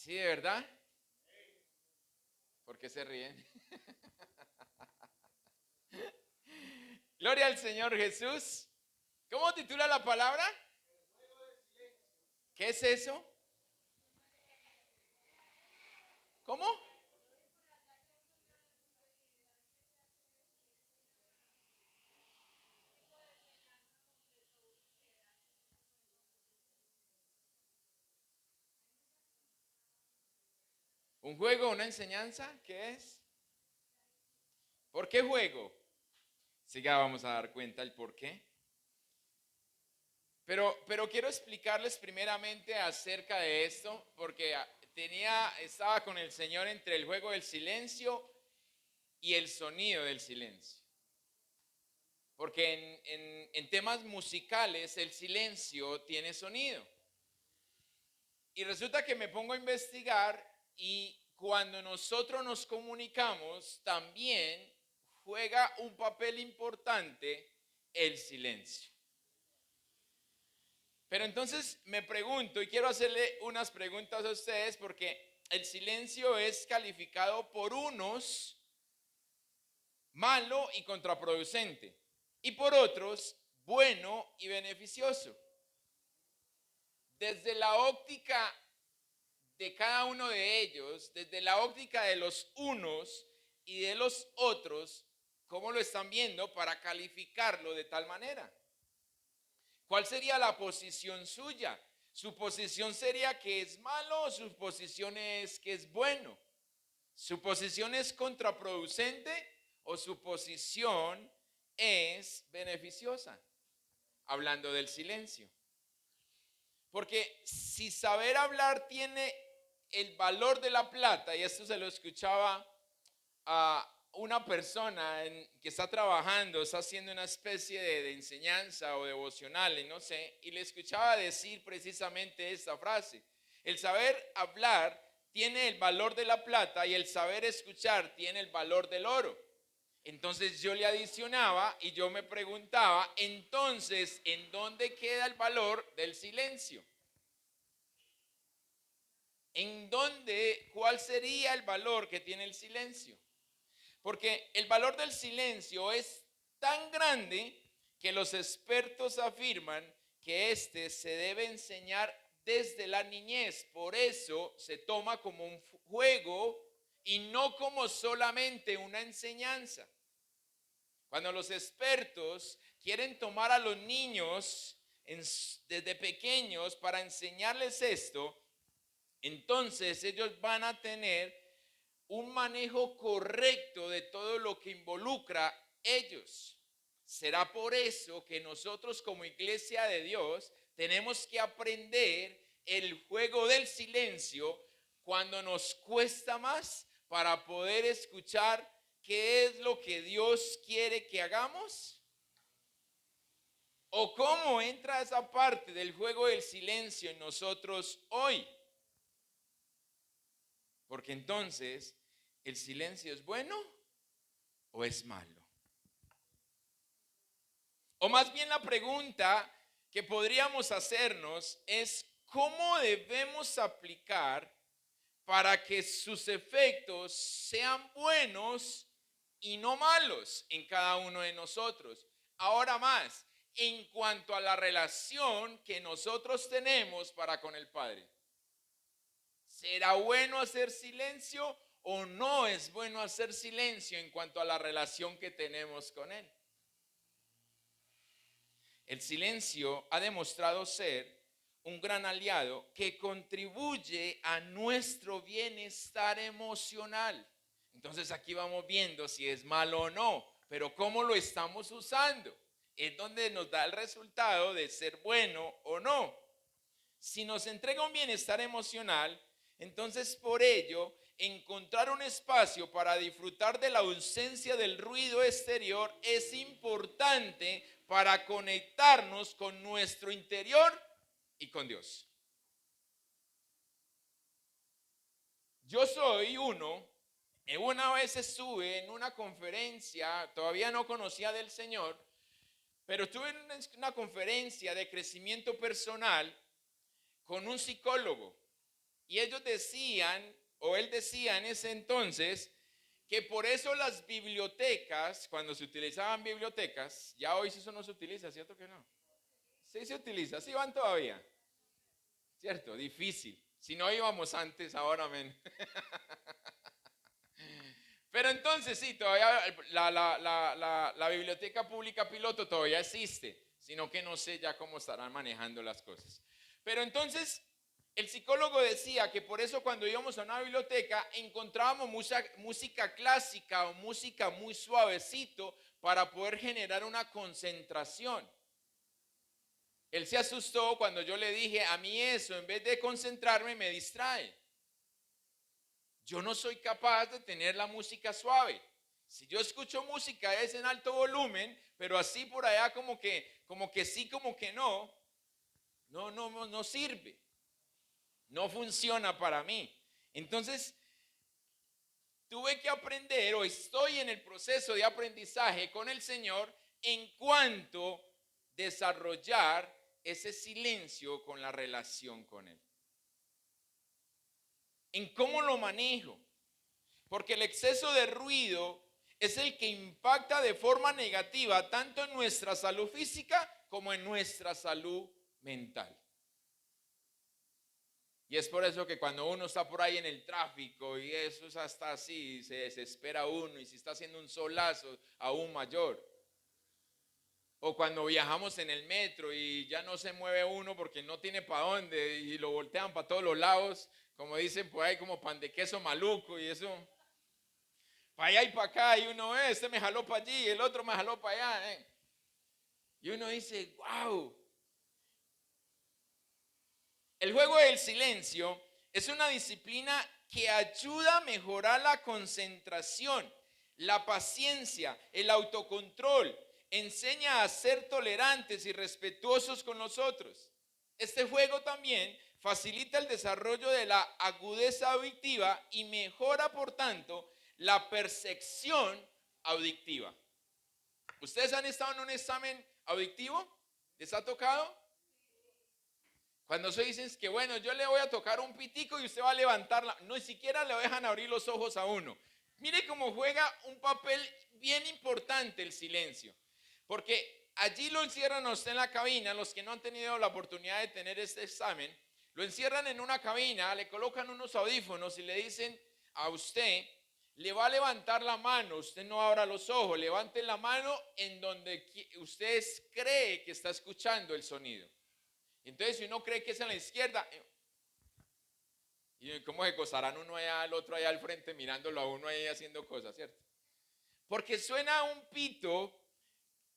¿Sí, de verdad? ¿Por qué se ríen? Gloria al Señor Jesús. ¿Cómo titula la palabra? ¿Qué es eso? ¿Cómo? ¿Un juego, una enseñanza? ¿Qué es? ¿Por qué juego? Sí, ya vamos a dar cuenta el por qué. Pero quiero explicarles primeramente acerca de esto, porque estaba con el Señor entre el juego del silencio y el sonido del silencio. Porque en temas musicales el silencio tiene sonido. Y resulta que me pongo a investigar y cuando nosotros nos comunicamos también juega un papel importante el silencio. Pero entonces me pregunto y quiero hacerle unas preguntas a ustedes porque el silencio es calificado por unos malo y contraproducente y por otros bueno y beneficioso. Desde la óptica de cada uno de ellos, desde la óptica de los unos y de los otros, ¿cómo lo están viendo para calificarlo de tal manera? ¿Cuál sería la posición suya? ¿Su posición sería que es malo o su posición es que es bueno? ¿Su posición es contraproducente o su posición es beneficiosa? Hablando del silencio. Porque si saber hablar tiene el valor de la plata, y esto se lo escuchaba a una persona que está trabajando, está haciendo una especie de enseñanza o devocional, no sé, y le escuchaba decir precisamente esta frase: el saber hablar tiene el valor de la plata y el saber escuchar tiene el valor del oro. Entonces yo le adicionaba y yo me preguntaba, entonces, ¿en dónde queda el valor del silencio? ¿En dónde, cuál sería el valor que tiene el silencio? Porque el valor del silencio es tan grande que los expertos afirman que este se debe enseñar desde la niñez. Por eso se toma como un juego y no como solamente una enseñanza. Cuando los expertos quieren tomar a los niños desde pequeños para enseñarles esto, entonces ellos van a tener un manejo correcto de todo lo que involucra ellos. Será por eso que nosotros como iglesia de Dios tenemos que aprender el juego del silencio cuando nos cuesta más para poder escuchar qué es lo que Dios quiere que hagamos. ¿O cómo entra esa parte del juego del silencio en nosotros hoy? Porque entonces, ¿el silencio es bueno o es malo? O más bien la pregunta que podríamos hacernos es: ¿cómo debemos aplicar para que sus efectos sean buenos y no malos en cada uno de nosotros? Ahora más, en cuanto a la relación que nosotros tenemos para con el Padre. ¿Será bueno hacer silencio o no es bueno hacer silencio en cuanto a la relación que tenemos con Él? El silencio ha demostrado ser un gran aliado que contribuye a nuestro bienestar emocional. Entonces aquí vamos viendo si es malo o no, pero cómo lo estamos usando es donde nos da el resultado de ser bueno o no. Si nos entrega un bienestar emocional, entonces por ello encontrar un espacio para disfrutar de la ausencia del ruido exterior es importante para conectarnos con nuestro interior y con Dios. Yo soy una vez estuve en una conferencia, todavía no conocía del Señor, pero estuve en una conferencia de crecimiento personal con un psicólogo. Y ellos decían, o él decía en ese entonces, que por eso las bibliotecas, cuando se utilizaban bibliotecas, ya hoy eso no se utiliza, ¿cierto que no? Sí se utiliza, sí van todavía, ¿cierto? Difícil. Si no íbamos antes, ahora men. Pero entonces sí, todavía la biblioteca pública piloto todavía existe, sino que no sé ya cómo estarán manejando las cosas. Pero entonces el psicólogo decía que por eso cuando íbamos a una biblioteca encontrábamos música clásica o música muy suavecito para poder generar una concentración. Él se asustó cuando yo le dije, a mí eso en vez de concentrarme me distrae. Yo no soy capaz de tener la música suave. Si yo escucho música es en alto volumen, pero así por allá como que sí, como que no, no sirve. No funciona para mí. Entonces, tuve que aprender o estoy en el proceso de aprendizaje con el Señor en cuanto desarrollar ese silencio con la relación con Él. En cómo lo manejo. Porque el exceso de ruido es el que impacta de forma negativa tanto en nuestra salud física como en nuestra salud mental. Y es por eso que cuando uno está por ahí en el tráfico y eso es hasta así, se desespera uno y si está haciendo un solazo aún mayor. O cuando viajamos en el metro y ya no se mueve uno porque no tiene para dónde y lo voltean para todos los lados, como dicen por ahí como pan de queso maluco y eso. Para allá y para acá y uno, este me jaló para allí, el otro me jaló para allá. Y uno dice, wow. El juego del silencio es una disciplina que ayuda a mejorar la concentración, la paciencia, el autocontrol. Enseña a ser tolerantes y respetuosos con los otros. Este juego también facilita el desarrollo de la agudeza auditiva y mejora, por tanto, la percepción auditiva. ¿Ustedes han estado en un examen auditivo? ¿Les ha tocado? Cuando se dicen que bueno, yo le voy a tocar un pitico y usted va a levantarla, no ni siquiera le dejan abrir los ojos a uno. Mire cómo juega un papel bien importante el silencio, porque allí lo encierran a usted en la cabina, los que no han tenido la oportunidad de tener este examen, lo encierran en una cabina, le colocan unos audífonos y le dicen a usted, le va a levantar la mano, usted no abra los ojos, levante la mano en donde usted cree que está escuchando el sonido. Entonces, si uno cree que es en la izquierda, ¿y cómo se gozarán uno allá al otro allá al frente mirándolo a uno ahí haciendo cosas, cierto? Porque suena un pito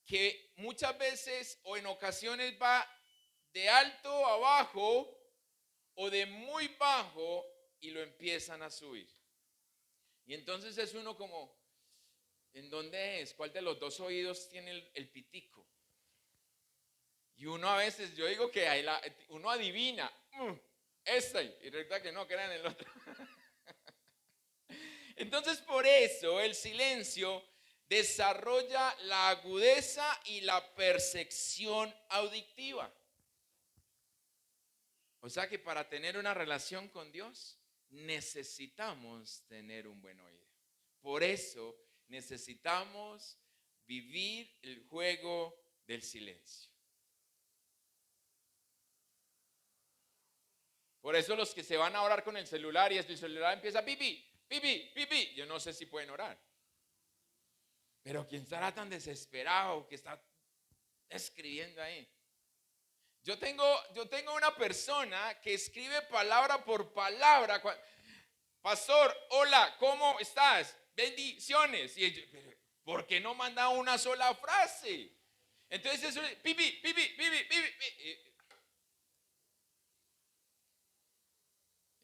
que muchas veces o en ocasiones va de alto a bajo o de muy bajo y lo empiezan a subir. Y entonces es uno como, ¿en dónde es? ¿Cuál de los dos oídos tiene el pitico? Y uno a veces, yo digo que uno adivina, y resulta que no, que era en el otro. Entonces por eso el silencio desarrolla la agudeza y la percepción auditiva. O sea que para tener una relación con Dios necesitamos tener un buen oído. Por eso necesitamos vivir el juego del silencio. Por eso los que se van a orar con el celular y el celular empieza pipi, pipi, pipi, yo no sé si pueden orar. Pero quien estará tan desesperado que está escribiendo ahí. Yo tengo una persona que escribe palabra por palabra. Pastor, hola, ¿cómo estás? Bendiciones. Y yo, ¿por qué no manda una sola frase? Entonces eso es pipi, pipi, pipi, pipi.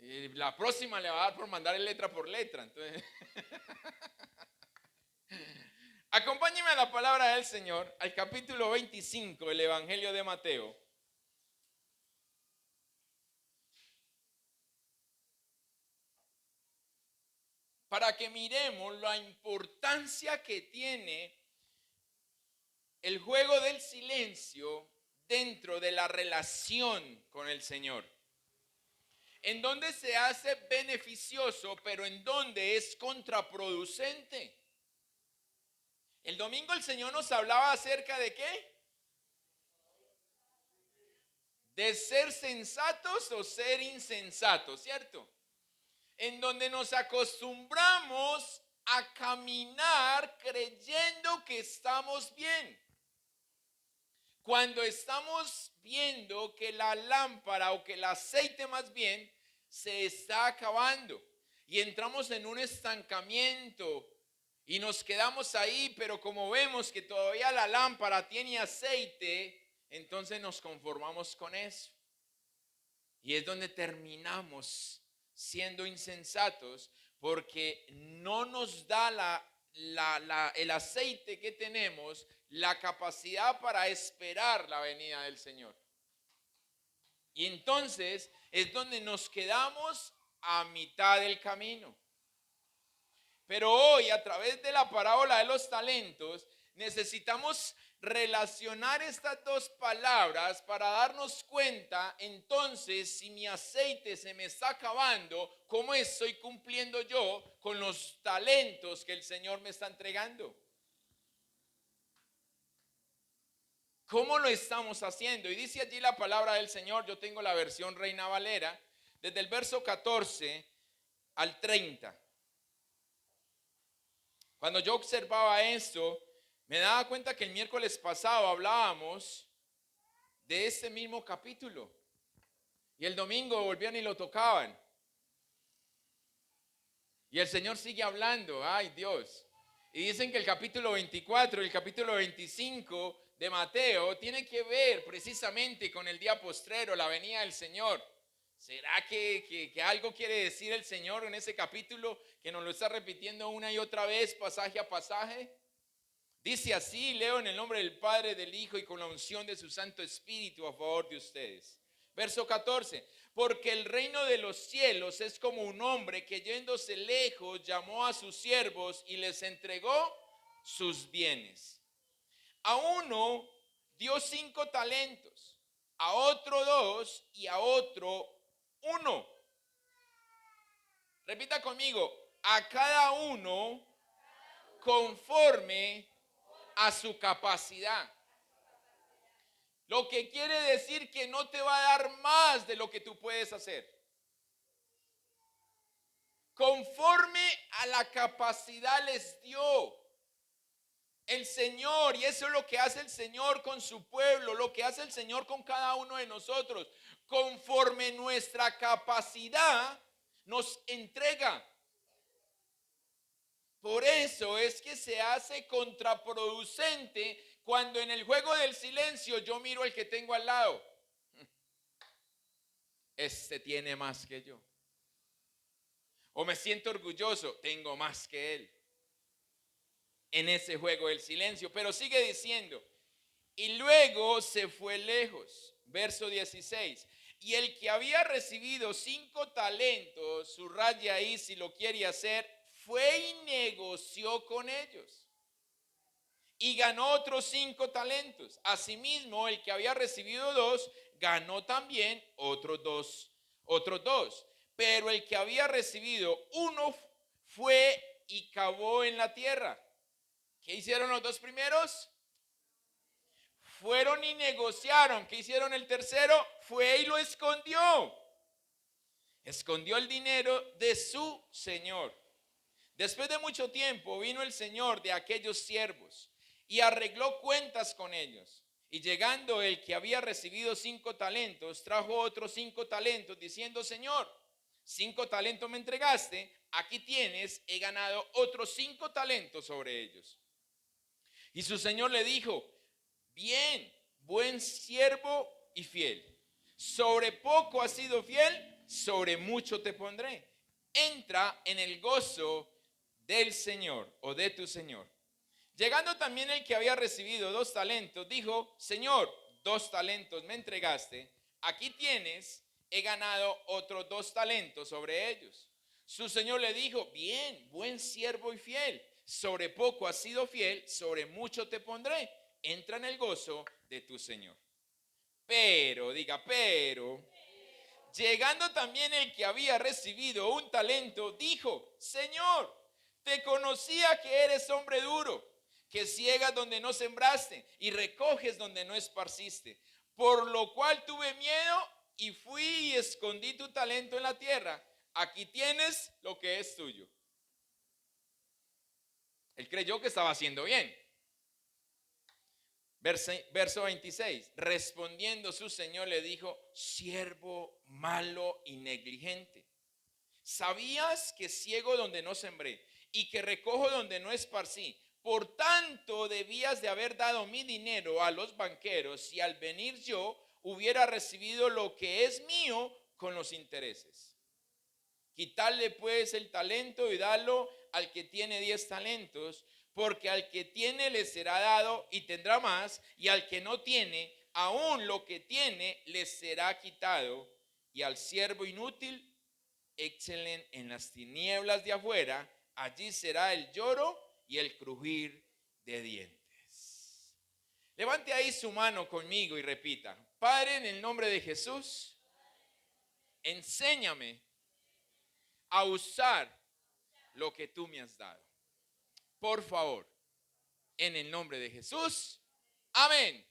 Y la próxima le va a dar por mandar letra por letra. Entonces, acompáñeme a la palabra del Señor, al capítulo 25 del Evangelio de Mateo. Para que miremos la importancia que tiene el juego del silencio dentro de la relación con el Señor. en donde se hace beneficioso, pero en donde es contraproducente. El domingo el Señor nos hablaba acerca de ¿qué? De ser sensatos o ser insensatos, ¿cierto? En donde nos acostumbramos a caminar creyendo que estamos bien. Cuando estamos viendo que la lámpara o que el aceite más bien se está acabando y entramos en un estancamiento y nos quedamos ahí, pero como vemos que todavía la lámpara tiene aceite, entonces nos conformamos con eso. Y es donde terminamos siendo insensatos porque no nos da el aceite que tenemos, la capacidad para esperar la venida del Señor. Y entonces es donde nos quedamos a mitad del camino. Pero hoy, a través de la parábola de los talentos, necesitamos relacionar estas dos palabras para darnos cuenta, entonces, si mi aceite se me está acabando, ¿cómo estoy cumpliendo yo con los talentos que el Señor me está entregando? ¿Cómo lo estamos haciendo? Y dice allí la palabra del Señor, yo tengo la versión Reina Valera, desde el verso 14 al 30. Cuando yo observaba esto, me daba cuenta que el miércoles pasado hablábamos de este mismo capítulo. Y el domingo volvían y lo tocaban. Y el Señor sigue hablando, ay Dios. Y dicen que el capítulo 24 y el capítulo 25 de Mateo tiene que ver precisamente con el día postrero, la venida del Señor. ¿Será que algo quiere decir el Señor en ese capítulo que nos lo está repitiendo una y otra vez, pasaje a pasaje? Dice así, leo en el nombre del Padre, del Hijo y con la unción de su Santo Espíritu a favor de ustedes. Verso 14, porque el reino de los cielos es como un hombre que yéndose lejos llamó a sus siervos y les entregó sus bienes. A uno dio 5 talentos, a otro 2 y a otro 1. Repita conmigo, a cada uno conforme a su capacidad. Lo que quiere decir que no te va a dar más de lo que tú puedes hacer. Conforme a la capacidad les dio el Señor, y eso es lo que hace el Señor con su pueblo, lo que hace el Señor con cada uno de nosotros. Conforme nuestra capacidad nos entrega. Por eso es que se hace contraproducente cuando en el juego del silencio yo miro al que tengo al lado. Este tiene más que yo. O me siento orgulloso, tengo más que él. En ese juego del silencio. Pero sigue diciendo, y luego se fue lejos. Verso 16. Y el que había recibido 5 talentos, subraya ahí si lo quiere hacer, fue y negoció con ellos. Y ganó otros 5 talentos. Asimismo, el que había recibido 2, ganó también otros dos. Pero el que había recibido 1 fue y cavó en la tierra. ¿Qué hicieron los 2 primeros? Fueron y negociaron. ¿Qué hicieron el tercero? Fue y lo escondió. Escondió el dinero de su señor. Después de mucho tiempo vino el señor de aquellos siervos y arregló cuentas con ellos. Y llegando el que había recibido 5 talentos, trajo otros 5 talentos, diciendo, Señor, 5 talentos me entregaste, aquí tienes, he ganado otros 5 talentos sobre ellos. Y su señor le dijo, bien, buen siervo y fiel. Sobre poco has sido fiel, sobre mucho te pondré. Entra en el gozo del Señor o de tu Señor. Llegando también el que había recibido 2 talentos, dijo, Señor, 2 talentos me entregaste, aquí tienes, he ganado otros 2 talentos sobre ellos. Su señor le dijo, bien, buen siervo y fiel, sobre poco has sido fiel, sobre mucho te pondré, entra en el gozo de tu Señor. Pero, diga, pero, Llegando también el que había recibido un talento, dijo: Señor, te conocía que eres hombre duro, que ciegas donde no sembraste y recoges donde no esparciste. Por lo cual tuve miedo y fui y escondí tu talento en la tierra. Aquí tienes lo que es tuyo. Él creyó que estaba haciendo bien. Verso 26. Respondiendo su señor le dijo: siervo malo y negligente. ¿Sabías que ciego donde no sembré y que recojo donde no esparcí? Por tanto, debías de haber dado mi dinero a los banqueros y al venir yo hubiera recibido lo que es mío con los intereses. Quitarle pues el talento y darlo al que tiene 10 talentos, porque al que tiene le será dado y tendrá más, y al que no tiene, aún lo que tiene le será quitado. Y al siervo inútil, échenle en las tinieblas de afuera, allí será el lloro y el crujir de dientes. Levante ahí su mano conmigo y repita: Padre, en el nombre de Jesús, enséñame a usar lo que tú me has dado. Por favor, en el nombre de Jesús. Amén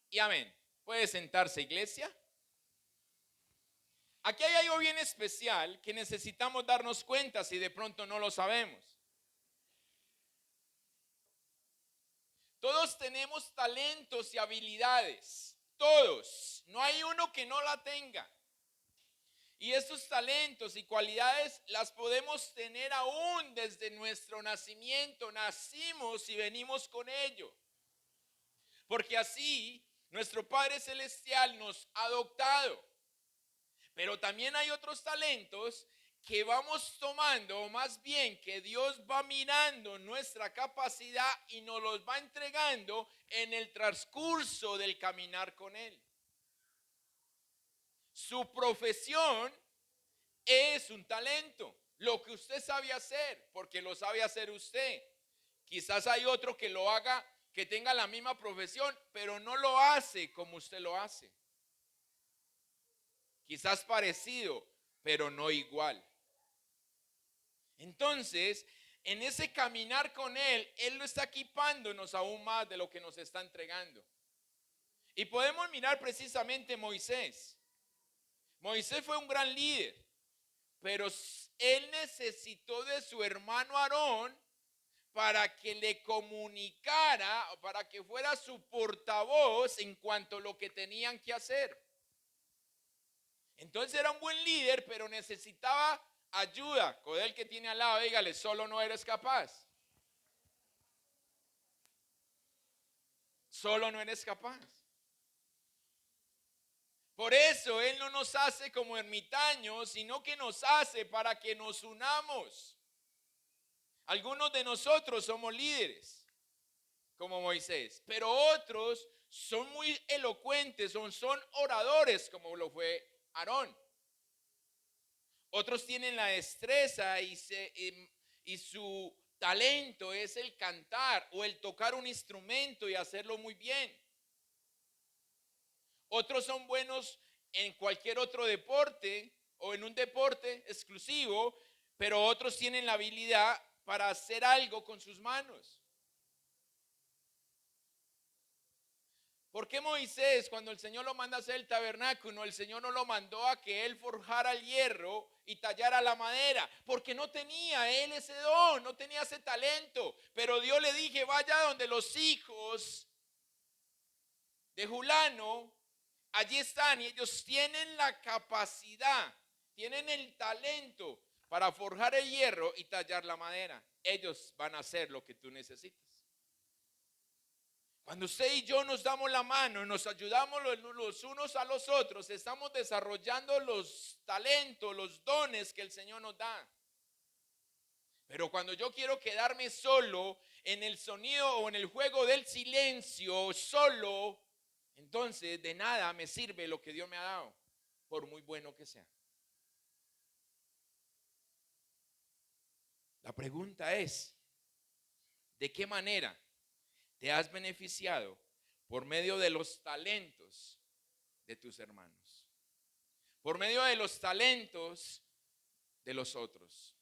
y amén. ¿Puede sentarse, iglesia? Aquí hay algo bien especial que necesitamos darnos cuenta si de pronto no lo sabemos. Todos tenemos talentos y habilidades. Todos. No hay uno que no la tenga. Y estos talentos y cualidades las podemos tener aún desde nuestro nacimiento. Nacimos y venimos con ello. Porque así nuestro Padre Celestial nos ha adoptado. Pero también hay otros talentos que vamos tomando, o más bien que Dios va mirando nuestra capacidad y nos los va entregando en el transcurso del caminar con Él. Su profesión es un talento, lo que usted sabe hacer, porque lo sabe hacer usted. Quizás hay otro que lo haga, que tenga la misma profesión, pero no lo hace como usted lo hace. Quizás parecido, pero no igual. Entonces, en ese caminar con Él lo está equipándonos aún más de lo que nos está entregando. Y podemos mirar precisamente Moisés. Moisés fue un gran líder, pero él necesitó de su hermano Aarón para que le comunicara, para que fuera su portavoz en cuanto a lo que tenían que hacer. Entonces era un buen líder, pero necesitaba ayuda. Con el que tiene al lado, dígale: solo no eres capaz. Solo no eres capaz. Por eso Él no nos hace como ermitaños, sino que nos hace para que nos unamos. Algunos de nosotros somos líderes, como Moisés, pero otros son muy elocuentes, son oradores, como lo fue Aarón. Otros tienen la destreza y su talento es el cantar o el tocar un instrumento y hacerlo muy bien. Otros son buenos en cualquier otro deporte o en un deporte exclusivo, pero otros tienen la habilidad para hacer algo con sus manos. ¿Por qué Moisés, cuando el Señor lo manda a hacer el tabernáculo, el Señor no lo mandó a que él forjara el hierro y tallara la madera? Porque no tenía él ese don, no tenía ese talento. Pero Dios le dije: vaya donde los hijos de Julano, allí están, y ellos tienen la capacidad, tienen el talento para forjar el hierro y tallar la madera. Ellos van a hacer lo que tú necesitas. Cuando usted y yo nos damos la mano y nos ayudamos los unos a los otros, estamos desarrollando los talentos, los dones que el Señor nos da. Pero cuando yo quiero quedarme solo en el sonido o en el juego del silencio, solo, entonces de nada me sirve lo que Dios me ha dado, por muy bueno que sea. La pregunta es: ¿de qué manera te has beneficiado por medio de los talentos de tus hermanos? por medio de los talentos de los otros.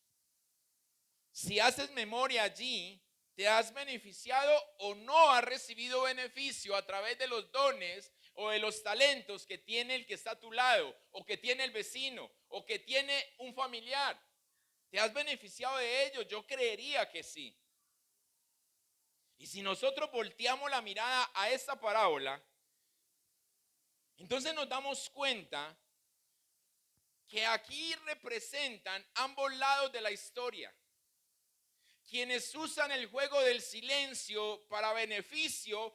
Si haces memoria allí, ¿te has beneficiado o no has recibido beneficio a través de los dones o de los talentos que tiene el que está a tu lado, o que tiene el vecino, o que tiene un familiar? ¿Te has beneficiado de ellos? Yo creería que sí. Y si nosotros volteamos la mirada a esta parábola, entonces nos damos cuenta que aquí representan ambos lados de la historia. Quienes usan el juego del silencio para beneficio,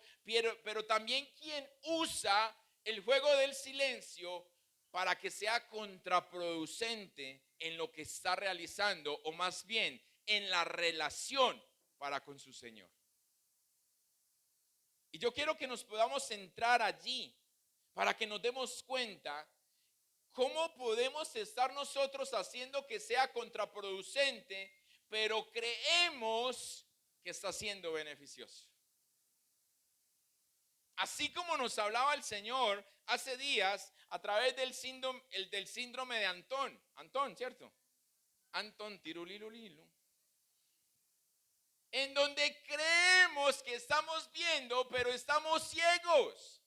pero también quien usa el juego del silencio para que sea contraproducente en lo que está realizando, o más bien en la relación para con su Señor. Y yo quiero que nos podamos centrar allí para que nos demos cuenta cómo podemos estar nosotros haciendo que sea contraproducente, pero creemos que está siendo beneficioso. Así como nos hablaba el Señor hace días a través del síndrome de Antón, ¿cierto? Antón tirulilulilo. En donde creemos que estamos viendo, pero estamos ciegos.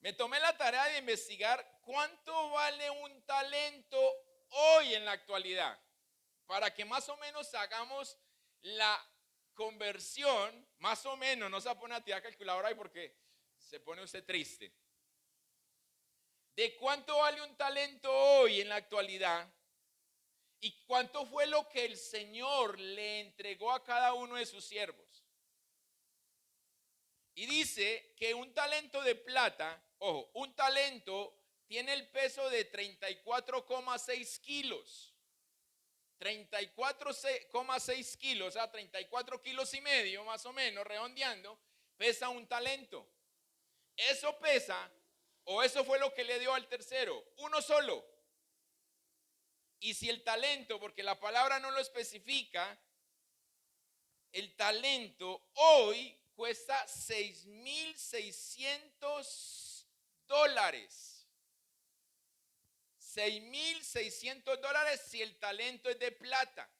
Me tomé la tarea de investigar cuánto vale un talento hoy en la actualidad, para que más o menos hagamos la conversión, más o menos. No se pone a tirar calculadora ahí porque se pone usted triste. De cuánto vale un talento hoy en la actualidad y cuánto fue lo que el Señor le entregó a cada uno de sus siervos. Y dice que un talento de plata, ojo, un talento tiene el peso de 34,6 kilos. 34,6 kilos, o sea, 34 kilos y medio más o menos, redondeando, pesa un talento. Eso pesa, o eso fue lo que le dio al tercero, uno solo. Y si el talento, porque la palabra no lo especifica, el talento hoy cuesta $6,600. $6,600 si el talento es de plata.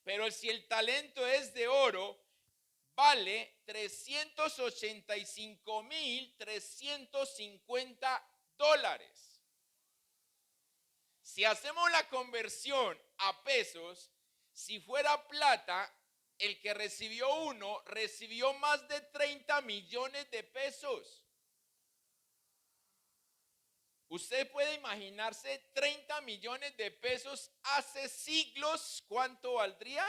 Pero si el talento es de oro, vale $385,350. Si hacemos la conversión a pesos, si fuera plata, el que recibió uno recibió más de 30 millones de pesos. Usted puede imaginarse 30 millones de pesos hace siglos, ¿cuánto valdría?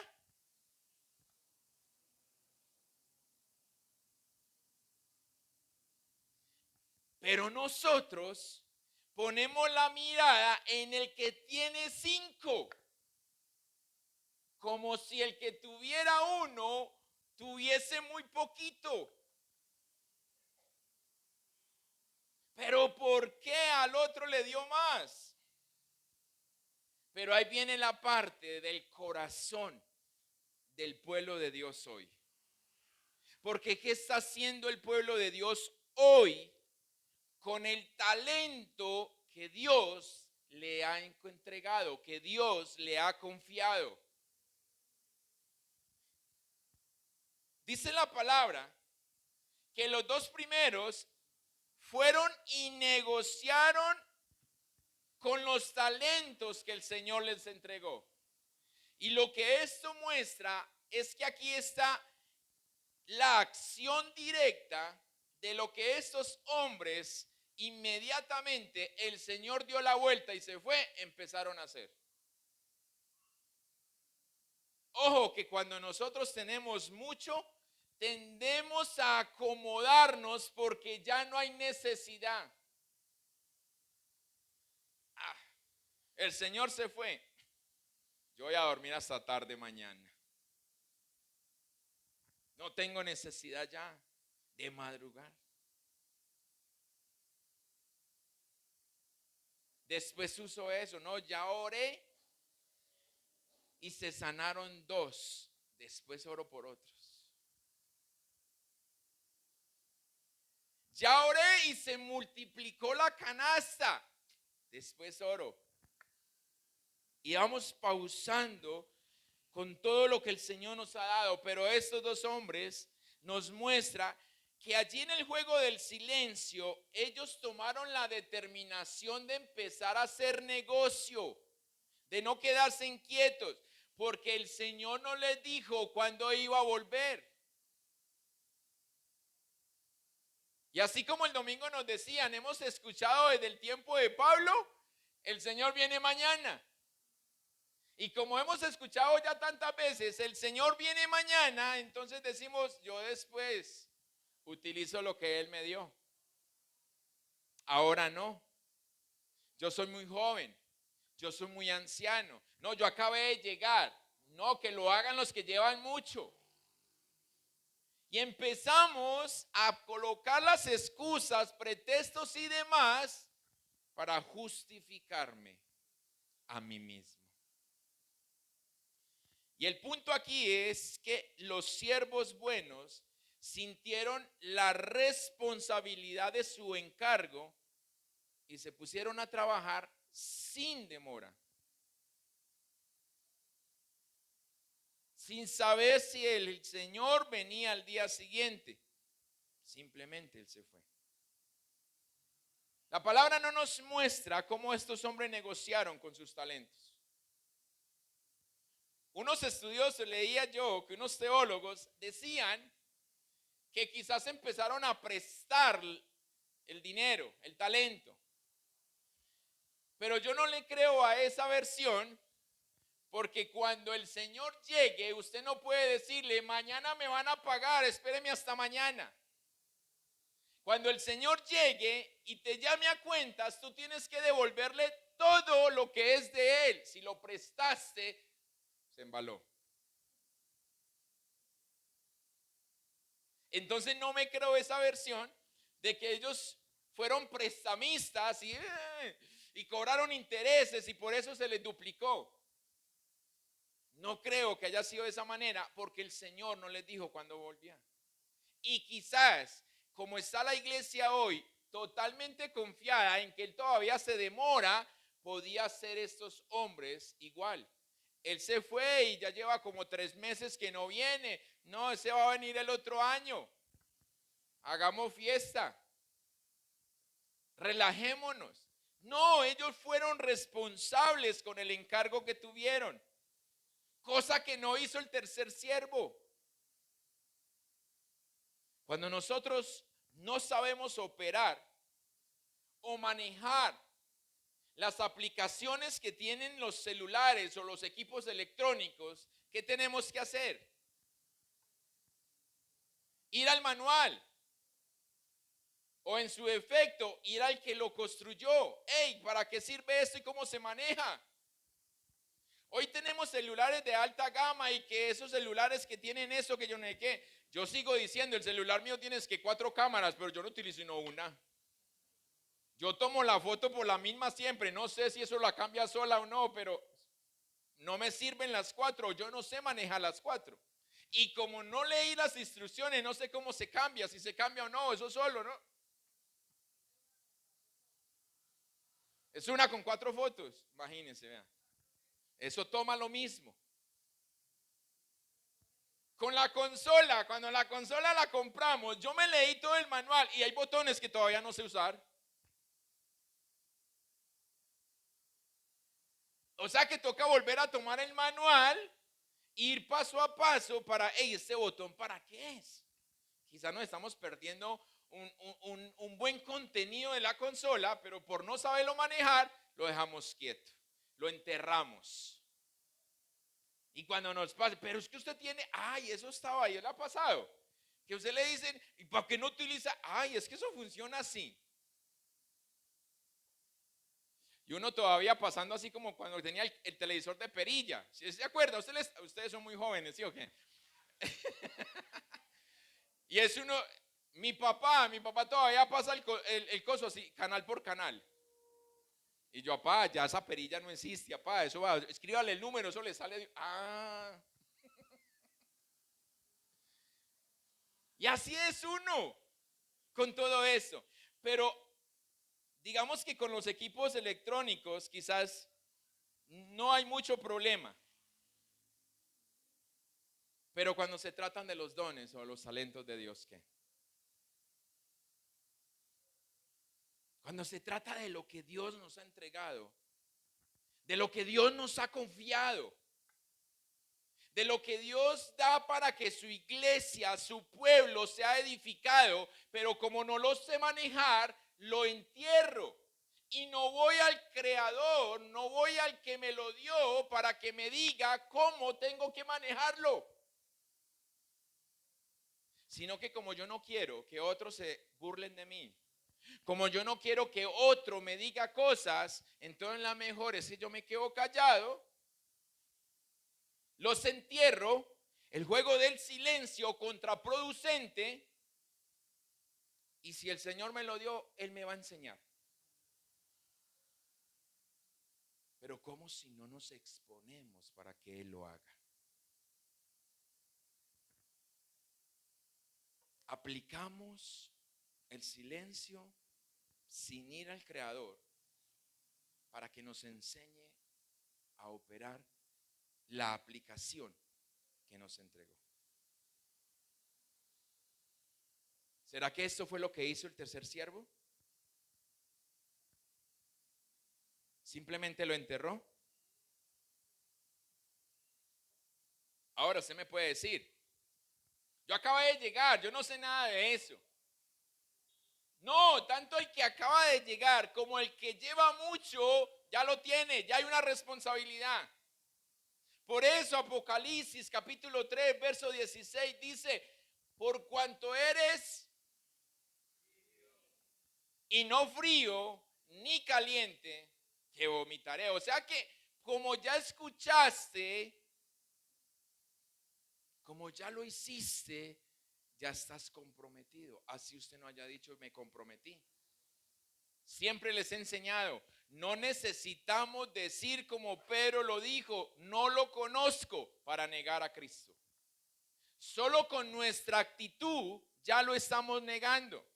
Pero nosotros ponemos la mirada en el que tiene 5, como si el que tuviera uno tuviese muy poquito. Pero ¿por qué al otro le dio más? Pero ahí viene la parte del corazón del pueblo de Dios hoy. Porque ¿qué está haciendo el pueblo de Dios hoy con el talento que Dios le ha entregado, que Dios le ha confiado? Dice la palabra que los dos primeros fueron y negociaron con los talentos que el Señor les entregó. Y lo que esto muestra es que aquí está la acción directa de lo que estos hombres, inmediatamente el Señor dio la vuelta y se fue, empezaron a hacer. Ojo, que cuando nosotros tenemos mucho, tendemos a acomodarnos porque ya no hay necesidad. El Señor se fue. Yo voy a dormir hasta tarde mañana. No tengo necesidad ya de madrugar. Después usó eso, no, ya oré y se sanaron 2. Después oro por otros. Ya oré y se multiplicó la canasta. Después oro. Y vamos pausando con todo lo que el Señor nos ha dado. Pero estos dos hombres nos muestra que allí en el juego del silencio, ellos tomaron la determinación de empezar a hacer negocio, de no quedarse inquietos, porque el Señor no les dijo cuándo iba a volver. Y así como el domingo nos decían, hemos escuchado desde el tiempo de Pablo, el Señor viene mañana. Y como hemos escuchado ya tantas veces, el Señor viene mañana, entonces decimos, yo después utilizo lo que Él me dio. Ahora no. Yo soy muy joven. Yo soy muy anciano. No, yo acabé de llegar. No, que lo hagan los que llevan mucho. Y empezamos a colocar las excusas, pretextos y demás para justificarme a mí mismo. Y el punto aquí es que los siervos buenos sintieron la responsabilidad de su encargo y se pusieron a trabajar sin demora, sin saber si el Señor venía al día siguiente. Simplemente Él se fue. La palabra no nos muestra cómo estos hombres negociaron con sus talentos. Unos estudiosos, leía yo, que unos teólogos decían que quizás empezaron a prestar el dinero, el talento. Pero yo no le creo a esa versión, porque cuando el Señor llegue, usted no puede decirle, mañana me van a pagar, espéreme hasta mañana. Cuando el Señor llegue y te llame a cuentas, tú tienes que devolverle todo lo que es de Él. Si lo prestaste, se embaló. Entonces no me creo esa versión de que ellos fueron prestamistas y cobraron intereses y por eso se les duplicó. No creo que haya sido de esa manera porque el Señor no les dijo cuándo volvía. Y quizás, como está la iglesia hoy, totalmente confiada en que Él todavía se demora, podía ser estos hombres igual. Él se fue y ya lleva como 3 meses que no viene. No, ese va a venir el otro año. Hagamos fiesta. Relajémonos. No, ellos fueron responsables con el encargo que tuvieron. Cosa que no hizo el tercer siervo. Cuando nosotros no sabemos operar o manejar las aplicaciones que tienen los celulares o los equipos electrónicos, ¿qué tenemos que hacer? Ir al manual. O en su defecto, ir al que lo construyó. Hey, ¿para qué sirve esto y cómo se maneja? Hoy tenemos celulares de alta gama y que esos celulares que tienen eso que yo no sé qué. Yo sigo diciendo, el celular mío tiene 4 cámaras, pero yo no utilizo sino una. Yo tomo la foto por la misma siempre. No sé si eso la cambia sola o no, pero no me sirven las 4. Yo no sé manejar las 4. Y como no leí las instrucciones, no sé cómo se cambia, si se cambia o no, eso solo, ¿no? Es una con 4 fotos, imagínense, vean. Eso toma lo mismo. Con la consola, cuando la consola la compramos, yo me leí todo el manual y hay botones que todavía no sé usar. O sea que toca volver a tomar el manual, ir paso a paso para, este botón, ¿para qué es? Quizás nos estamos perdiendo un buen contenido de la consola, pero por no saberlo manejar, lo dejamos quieto, lo enterramos. Y cuando nos pasa, pero es que usted tiene, eso estaba ahí, ¿le ha pasado? Que usted le dicen, ¿y para qué no utiliza? Es que eso funciona así. Y uno todavía pasando así como cuando tenía el televisor de perilla. ¿Sí se acuerda? Ustedes son muy jóvenes, ¿sí o qué? Y es uno, mi papá todavía pasa el coso así, canal por canal. Y yo, papá, ya esa perilla no existe, papá, eso va, escríbale el número, eso le sale. Y así es uno. con todo eso. Pero digamos que con los equipos electrónicos quizás no hay mucho problema. Pero cuando se tratan de los dones o los talentos de Dios, ¿qué? Cuando se trata de lo que Dios nos ha entregado, de lo que Dios nos ha confiado, de lo que Dios da para que su iglesia, su pueblo sea edificado, pero como no lo sé manejar, lo entierro. Y no voy al creador, no voy al que me lo dio para que me diga cómo tengo que manejarlo. Sino que como yo no quiero que otros se burlen de mí, como yo no quiero que otro me diga cosas, entonces la mejor es que yo me quedo callado, los entierro, el juego del silencio contraproducente, y si el Señor me lo dio, Él me va a enseñar. Pero ¿cómo si no nos exponemos para que Él lo haga? Aplicamos el silencio sin ir al Creador para que nos enseñe a operar la aplicación que nos entregó. ¿Será que esto fue lo que hizo el tercer siervo? ¿Simplemente lo enterró? Ahora usted me puede decir, yo acabo de llegar, yo no sé nada de eso. No, tanto el que acaba de llegar como el que lleva mucho, ya lo tiene, ya hay una responsabilidad. Por eso Apocalipsis capítulo 3, verso 16 dice, por cuanto eres y no frío ni caliente, te vomitaré. O sea que como ya escuchaste, como ya lo hiciste, ya estás comprometido. Así usted no haya dicho, me comprometí. Siempre les he enseñado, no necesitamos decir como Pedro lo dijo, no lo conozco para negar a Cristo. Solo con nuestra actitud ya lo estamos negando.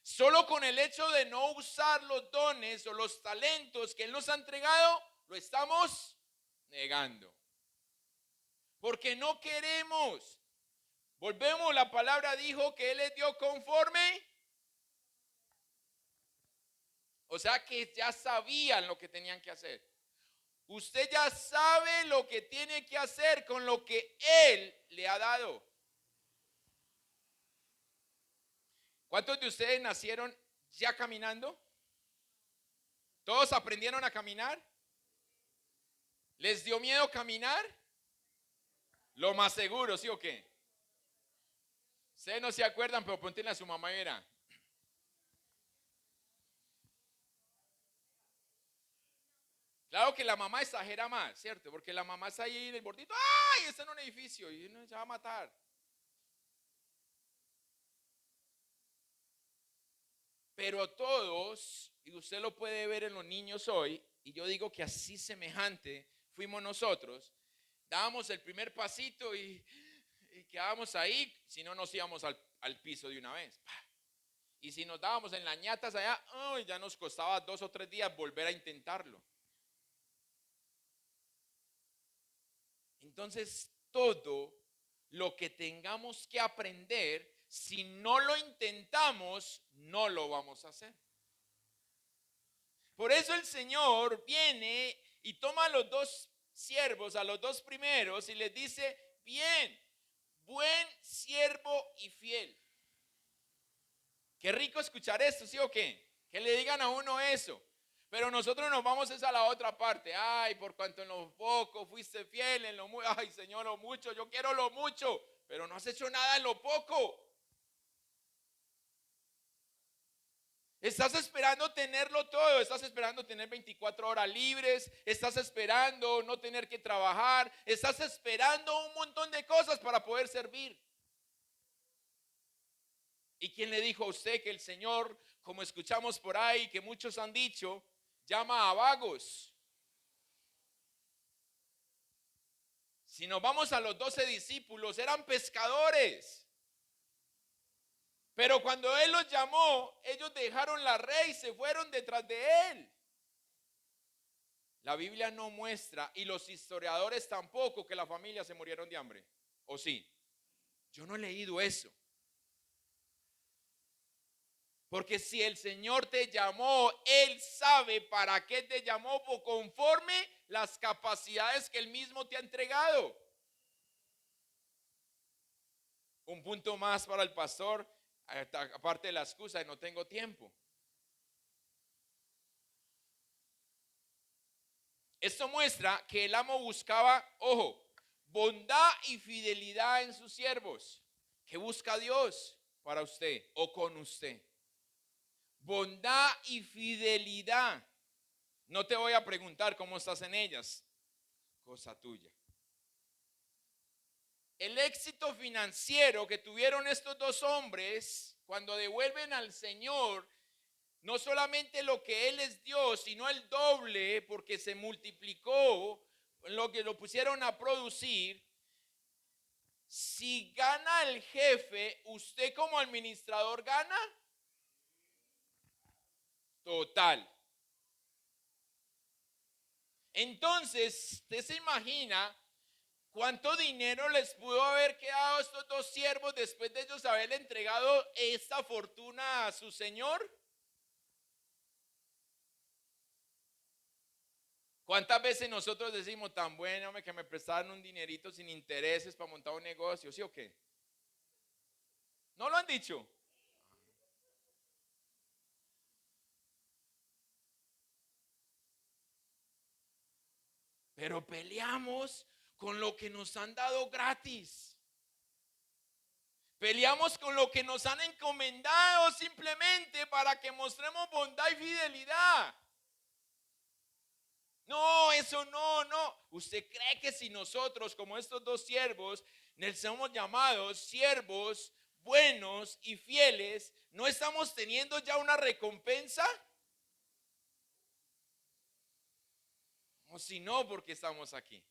Solo con el hecho de no usar los dones o los talentos que Él nos ha entregado, lo estamos negando. Porque no queremos. Volvemos, la palabra dijo que Él les dio conforme. O sea que ya sabían lo que tenían que hacer. Usted ya sabe lo que tiene que hacer con lo que Él le ha dado. ¿Cuántos de ustedes nacieron ya caminando? ¿Todos aprendieron a caminar? ¿Les dio miedo caminar? Lo más seguro, ¿sí o qué? Ustedes no se acuerdan, pero pregúntenle a su mamá y verá. Claro que la mamá exagera más, ¿cierto? Porque la mamá está ahí en el bordito, ¡ay! Está en un edificio y uno se va a matar. Pero todos, y usted lo puede ver en los niños hoy, y yo digo que así semejante fuimos nosotros, dábamos el primer pasito y quedábamos ahí, si no nos íbamos al piso de una vez. Y si nos dábamos en las ñatas allá, ya nos costaba 2 o 3 días volver a intentarlo. Entonces, todo lo que tengamos que aprender, si no lo intentamos, no lo vamos a hacer. Por eso el Señor viene y toma a los dos siervos, a los dos primeros, y les dice, bien, buen siervo y fiel. Qué rico escuchar esto, ¿sí o qué? Que le digan a uno eso. Pero nosotros nos vamos a la otra parte. Ay, por cuanto en lo poco fuiste fiel, en lo mucho, ay Señor, lo mucho, yo quiero lo mucho, pero no has hecho nada en lo poco. Estás esperando tenerlo todo, estás esperando tener 24 horas libres, estás esperando no tener que trabajar, estás esperando un montón de cosas para poder servir. ¿Y quién le dijo a usted que el Señor, como escuchamos por ahí, que muchos han dicho, llama a vagos? Si nos vamos a los 12 discípulos, eran pescadores. Pero cuando él los llamó, ellos dejaron la red y se fueron detrás de él. La Biblia no muestra, y los historiadores tampoco, que la familia se murieron de hambre. ¿O sí? Yo no he leído eso. Porque si el Señor te llamó, Él sabe para qué te llamó conforme las capacidades que Él mismo te ha entregado. Un punto más para el pastor, aparte de la excusa de no tengo tiempo. Esto muestra que el amo buscaba, ojo, bondad y fidelidad en sus siervos. ¿Qué busca Dios para usted o con usted? Bondad y fidelidad. No te voy a preguntar cómo estás en ellas, cosa tuya. El éxito financiero que tuvieron estos dos hombres cuando devuelven al Señor, no solamente lo que Él les dio, sino el doble, porque se multiplicó lo que lo pusieron a producir. Si gana el jefe, ¿usted como administrador gana? Total. Entonces, usted se imagina cuánto dinero les pudo haber quedado a estos dos siervos después de ellos haberle entregado esta fortuna a su señor. ¿Cuántas veces nosotros decimos tan bueno que me prestaron un dinerito sin intereses para montar un negocio? ¿Sí o qué? ¿No lo han dicho? Pero peleamos con lo que nos han dado gratis. Peleamos con lo que nos han encomendado simplemente para que mostremos bondad y fidelidad. No, eso no. ¿Usted cree que si nosotros, como estos dos siervos, nos somos llamados siervos buenos y fieles, no estamos teniendo ya una recompensa? O si no, porque estamos aquí.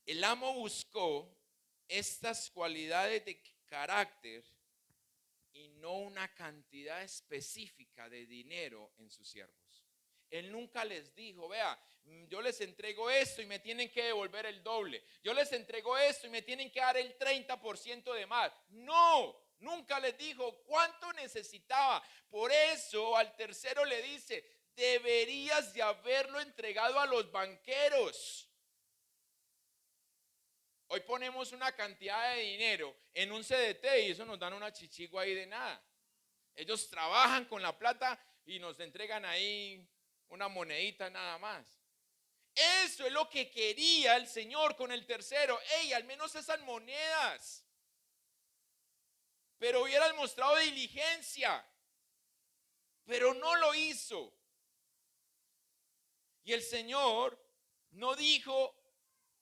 El amo buscó estas cualidades de carácter y no una cantidad específica de dinero en sus siervos. Él nunca les dijo, vea, yo les entrego esto y me tienen que devolver el doble. Yo les entrego esto y me tienen que dar el 30% de más. No, nunca les dijo cuánto necesitaba. Por eso al tercero le dice, deberías de haberlo entregado a los banqueros. Hoy ponemos una cantidad de dinero en un CDT y eso nos dan una chichigua ahí de nada. Ellos trabajan con la plata y nos entregan ahí una monedita nada más. Eso es lo que quería el Señor con el tercero. Ey, al menos esas monedas. Pero hubieran mostrado diligencia. Pero no lo hizo. Y el Señor no dijo,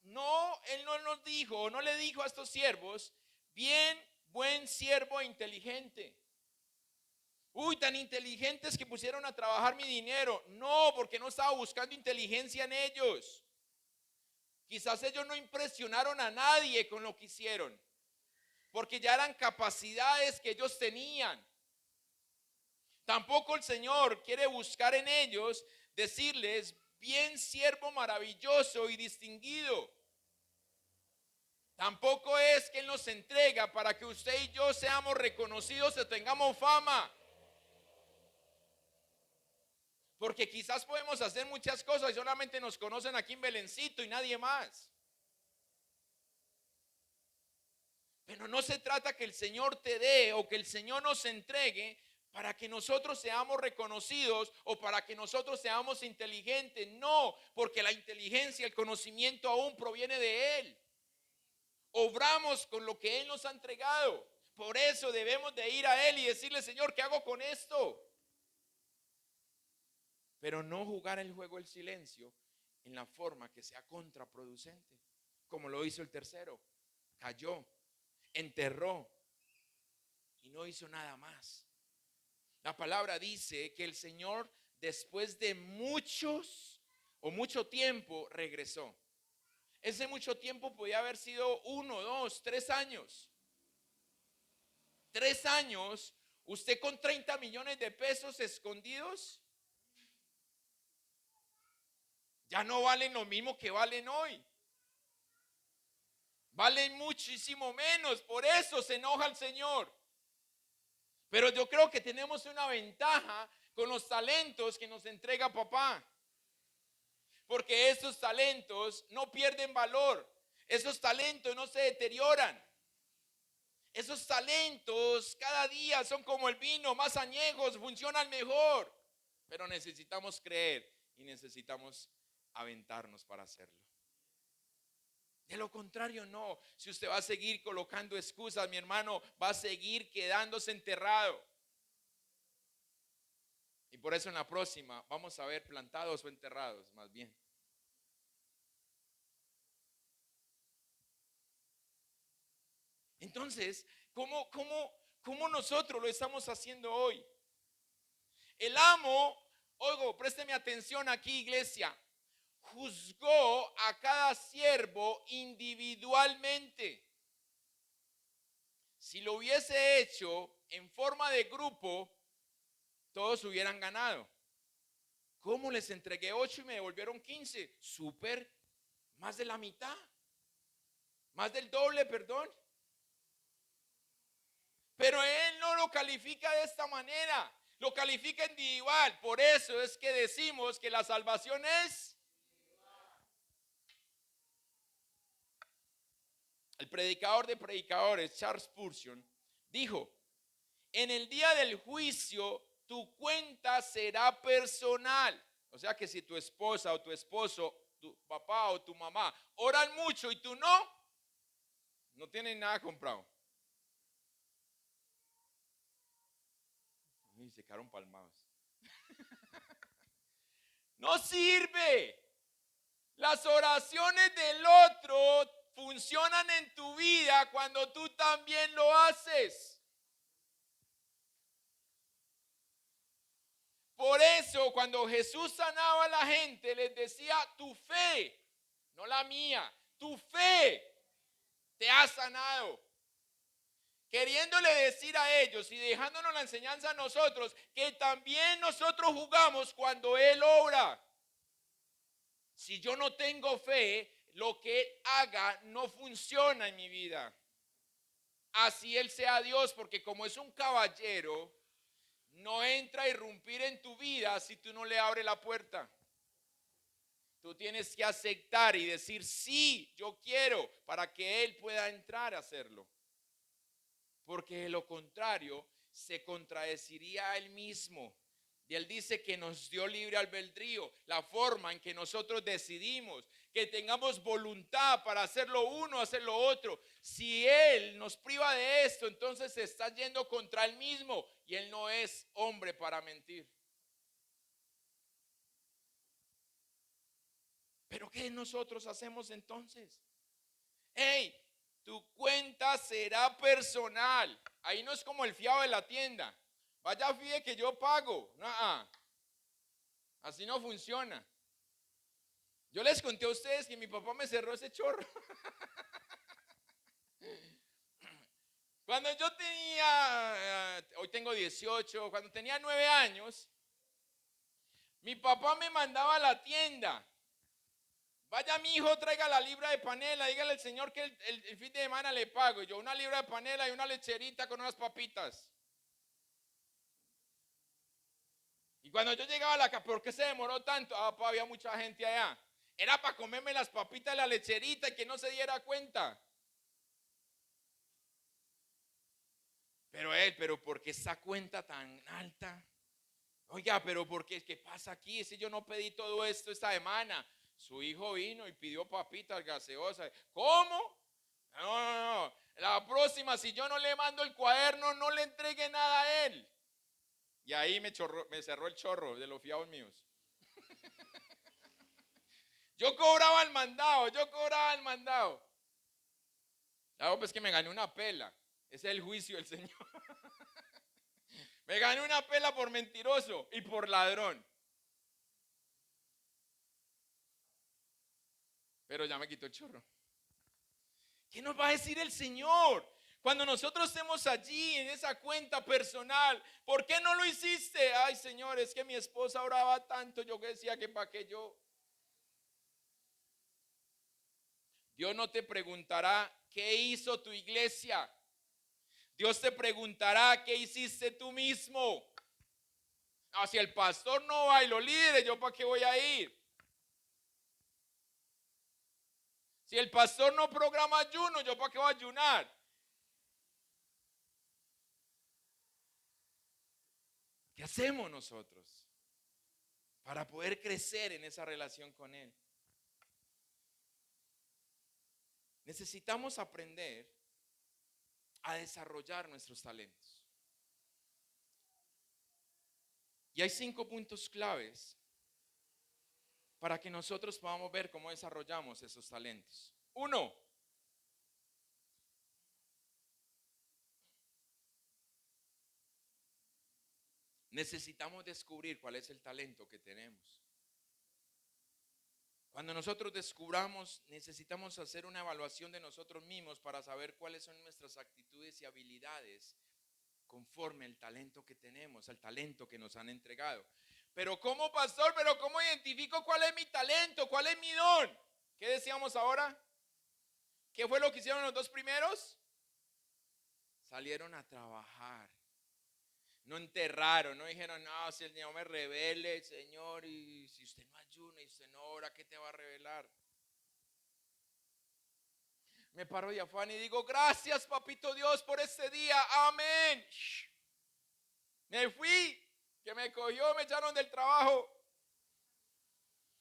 no, Él no nos dijo, no le dijo a estos siervos, bien, buen siervo e inteligente. Uy, tan inteligentes que pusieron a trabajar mi dinero. No, porque no estaba buscando inteligencia en ellos. Quizás ellos no impresionaron a nadie con lo que hicieron, porque ya eran capacidades que ellos tenían. Tampoco el Señor quiere buscar en ellos, decirles, bien siervo maravilloso y distinguido. Tampoco es que Él nos entrega para que usted y yo seamos reconocidos y tengamos fama. Porque quizás podemos hacer muchas cosas y solamente nos conocen aquí en Belencito y nadie más. Pero no se trata que el Señor te dé o que el Señor nos entregue para que nosotros seamos reconocidos o para que nosotros seamos inteligentes. No, porque la inteligencia, el conocimiento aún proviene de Él. Obramos con lo que Él nos ha entregado. Por eso debemos de ir a Él y decirle, Señor, ¿qué hago con esto? Pero no jugar el juego del silencio en la forma que sea contraproducente, como lo hizo el tercero. Cayó, enterró y no hizo nada más. La palabra dice que el Señor, después de mucho tiempo, regresó. Ese mucho tiempo podía haber sido 1, 2, 3 años. 3 años, usted con 30 millones de pesos escondidos, ya no valen lo mismo que valen hoy. Valen muchísimo menos, por eso se enoja el Señor. Pero yo creo que tenemos una ventaja con los talentos que nos entrega papá. Porque esos talentos no pierden valor. Esos talentos no se deterioran. Esos talentos cada día son como el vino, más añejos, funcionan mejor. Pero necesitamos creer y necesitamos aventarnos para hacerlo. De lo contrario, no. Si usted va a seguir colocando excusas, mi hermano, va a seguir quedándose enterrado. Y por eso en la próxima vamos a ver plantados o enterrados, más bien. Entonces, ¿cómo nosotros lo estamos haciendo hoy? El amo, oigo, présteme atención aquí, iglesia, juzgó a cada siervo individualmente. Si lo hubiese hecho en forma de grupo, todos hubieran ganado. ¿Cómo les entregué 8 y me devolvieron 15? Súper, más de la mitad, más del doble, perdón. Pero él no lo califica de esta manera, lo califica individual. Por eso es que decimos que la salvación es. El predicador de predicadores, Charles Spurgeon, dijo: en el día del juicio tu cuenta será personal. O sea que si tu esposa o tu esposo, tu papá o tu mamá oran mucho y tú no tienen nada comprado. Y se quedaron palmados. No sirve. Las oraciones del otro funcionan en tu vida cuando tú también lo haces. Por eso cuando Jesús sanaba a la gente les decía: tu fe, no la mía, tu fe te ha sanado. Queriéndole decir a ellos y dejándonos la enseñanza a nosotros que también nosotros jugamos cuando Él obra. Si yo no tengo fe, lo que Él haga no funciona en mi vida. Así Él sea Dios, porque como es un caballero, no entra a irrumpir en tu vida si tú no le abres la puerta. Tú tienes que aceptar y decir: sí, yo quiero, para que Él pueda entrar a hacerlo. Porque de lo contrario, se contradeciría a Él mismo. Y Él dice que nos dio libre albedrío, la forma en que nosotros decidimos, que tengamos voluntad para hacer lo uno, hacer lo otro. Si Él nos priva de esto, entonces se está yendo contra Él mismo y Él no es hombre para mentir. ¿Pero qué nosotros hacemos entonces? Hey, tu cuenta será personal. Ahí no es como el fiado de la tienda. Vaya, fíe que yo pago. Así no funciona. Yo les conté a ustedes que mi papá me cerró ese chorro. Cuando yo tenía, hoy tengo 18, cuando tenía 9 años, mi papá me mandaba a la tienda. Vaya, mi hijo, traiga la libra de panela, dígale al señor que el fin de semana le pago. Y yo, una libra de panela y una lecherita con unas papitas. Y cuando yo llegaba a la casa, ¿por qué se demoró tanto? Papá, había mucha gente allá. Era para comerme las papitas y la lecherita y que no se diera cuenta. Pero ¿por qué esa cuenta tan alta? Oiga, pero ¿por qué? ¿Qué pasa aquí? Si yo no pedí todo esto esta semana. Su hijo vino y pidió papitas gaseosas. ¿Cómo? No. La próxima, si yo no le mando el cuaderno, no le entregue nada a él. Y ahí me cerró el chorro de los fiados míos. Yo cobraba el mandado. Claro, pues que me gané una pela. Ese es el juicio del Señor. Me gané una pela por mentiroso y por ladrón. Pero ya me quitó el chorro. ¿Qué nos va a decir el Señor? Cuando nosotros estemos allí en esa cuenta personal, ¿por qué no lo hiciste? Ay, Señor, es que mi esposa oraba tanto, yo que decía que para qué yo. Dios no te preguntará qué hizo tu iglesia. Dios te preguntará qué hiciste tú mismo. Ah, si el pastor no va y lo líder, ¿yo para qué voy a ir? Si el pastor no programa ayuno, ¿yo para qué voy a ayunar? ¿Qué hacemos nosotros para poder crecer en esa relación con Él? Necesitamos aprender a desarrollar nuestros talentos. Y hay 5 puntos claves para que nosotros podamos ver cómo desarrollamos esos talentos. 1, necesitamos descubrir cuál es el talento que tenemos. Cuando nosotros descubramos, necesitamos hacer una evaluación de nosotros mismos para saber cuáles son nuestras actitudes y habilidades conforme al talento que tenemos, al talento que nos han entregado. Pero ¿cómo, pastor? ¿Pero cómo identifico cuál es mi talento? ¿Cuál es mi don? ¿Qué decíamos ahora? ¿Qué fue lo que hicieron los 2 primeros? Salieron a trabajar. No enterraron, no dijeron, no, si el Señor me revele, Señor, y si usted no ayuna y usted no ora, ¿qué te va a revelar? Me paro de afán y digo, gracias, papito Dios, por este día, amén. Me fui, que me cogió, me echaron del trabajo.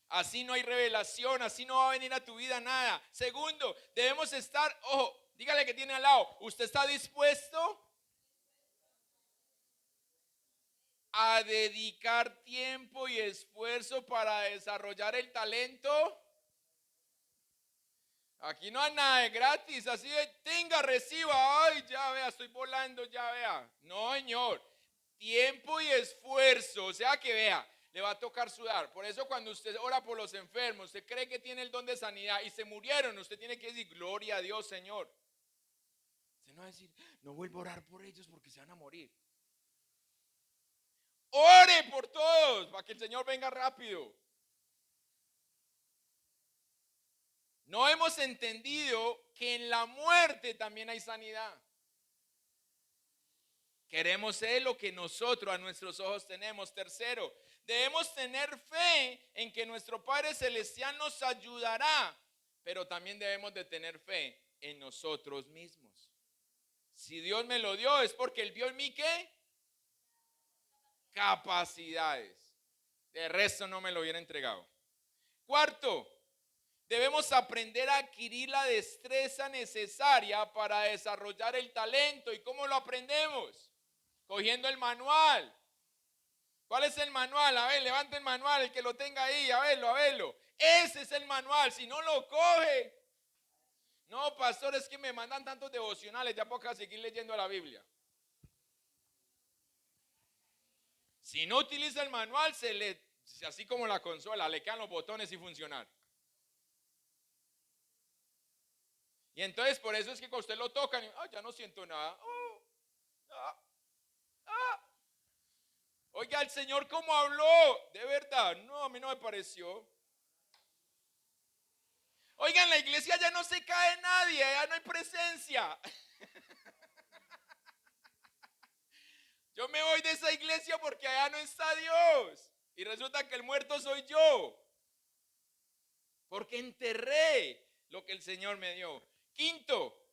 Así no hay revelación, así no va a venir a tu vida nada. Segundo, debemos estar, ojo, dígale que tiene al lado, ¿usted está dispuesto a dedicar tiempo y esfuerzo para desarrollar el talento? Aquí no hay nada de gratis, así de tenga, reciba, ay, ya vea, estoy volando, ya vea. No, señor, tiempo y esfuerzo, o sea que vea, le va a tocar sudar. Por eso cuando usted ora por los enfermos, usted cree que tiene el don de sanidad y se murieron, usted tiene que decir, gloria a Dios, Señor. Usted no va a decir, no vuelvo a orar por ellos porque se van a morir. Ore por todos para que el Señor venga rápido. No hemos entendido que en la muerte también hay sanidad. Queremos ser lo que nosotros a nuestros ojos tenemos. Tercero, debemos tener fe en que nuestro Padre Celestial nos ayudará, pero también debemos de tener fe en nosotros mismos. Si Dios me lo dio es porque Él vio en mí ¿qué? Capacidades. De resto no me lo hubiera entregado. Cuarto, debemos aprender a adquirir la destreza necesaria para desarrollar el talento. ¿Y cómo lo aprendemos? Cogiendo el manual. ¿Cuál es el manual? A ver, levante el manual, el que lo tenga ahí, a verlo, a verlo. Ese es el manual, si no lo coge. No, pastor, es que me mandan tantos devocionales, ya puedo seguir leyendo la Biblia. Si no utiliza el manual, así como la consola, le quedan los botones y funcionar. Y entonces por eso es que cuando usted lo tocan, ya no siento nada. Oiga, el Señor cómo habló, de verdad, no, a mí no me pareció. Oiga, en la iglesia ya no se cae nadie, ya no hay presencia. Yo me voy de esa iglesia porque allá no está Dios. Y resulta que el muerto soy yo. Porque enterré lo que el Señor me dio. Quinto,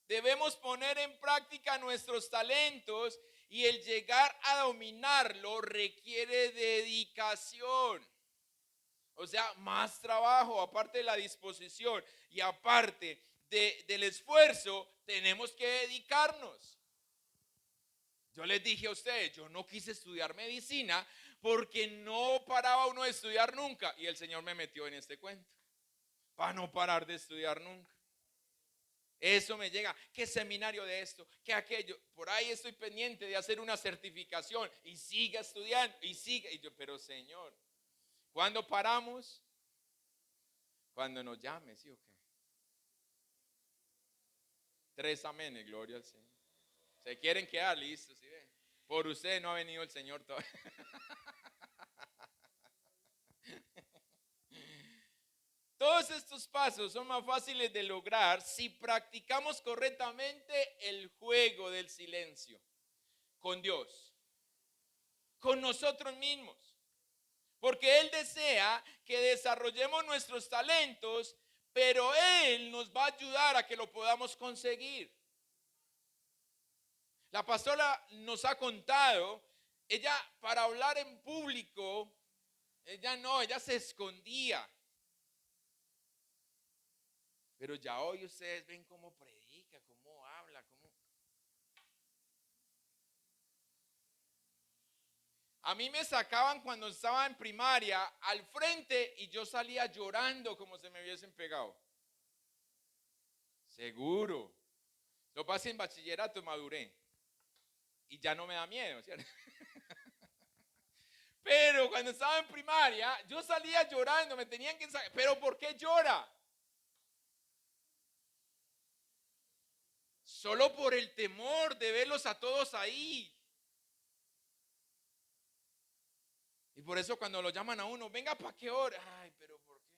debemos poner en práctica nuestros talentos y el llegar a dominarlo requiere dedicación. O sea, más trabajo, aparte de la disposición y aparte del esfuerzo, tenemos que dedicarnos. Yo les dije a ustedes, yo no quise estudiar medicina porque no paraba uno de estudiar nunca. Y el Señor me metió en este cuento, para no parar de estudiar nunca. Eso me llega, ¿qué seminario de esto? ¿Qué aquello? Por ahí estoy pendiente de hacer una certificación y siga estudiando y siga. Y yo, pero Señor, ¿cuándo paramos? Cuando nos llame, ¿sí o qué? 3 amenes, gloria al Señor. ¿Se quieren quedar listos? ¿Sí ven? Por usted no ha venido el Señor todavía. Todos estos pasos son más fáciles de lograr si practicamos correctamente el juego del silencio con Dios, con nosotros mismos. Porque Él desea que desarrollemos nuestros talentos, pero Él nos va a ayudar a que lo podamos conseguir. La pastora nos ha contado, ella para hablar en público, ella se escondía. Pero ya hoy ustedes ven cómo predica, cómo habla, cómo... A mí me sacaban cuando estaba en primaria al frente y yo salía llorando como si me hubiesen pegado. Seguro. Lo pasé en bachillerato, maduré. Y ya no me da miedo, ¿cierto? Pero cuando estaba en primaria, yo salía llorando, me tenían que sacar. ¿Pero por qué llora? Solo por el temor de verlos a todos ahí. Y por eso cuando lo llaman a uno, venga, ¿para qué hora? Ay, pero ¿por qué?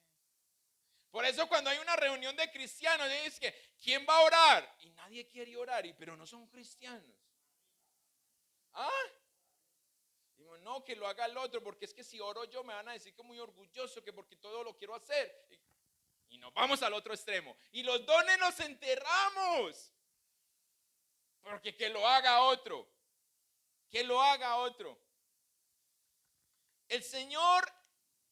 Por eso cuando hay una reunión de cristianos, dicen que ¿quién va a orar? Y nadie quiere orar, pero no son cristianos. ¿Ah? Digo, no, que lo haga el otro, porque es que si oro yo me van a decir que muy orgulloso, que porque todo lo quiero hacer. Y nos vamos al otro extremo. Y los dones nos enterramos. Porque que lo haga otro. Que lo haga otro. El Señor,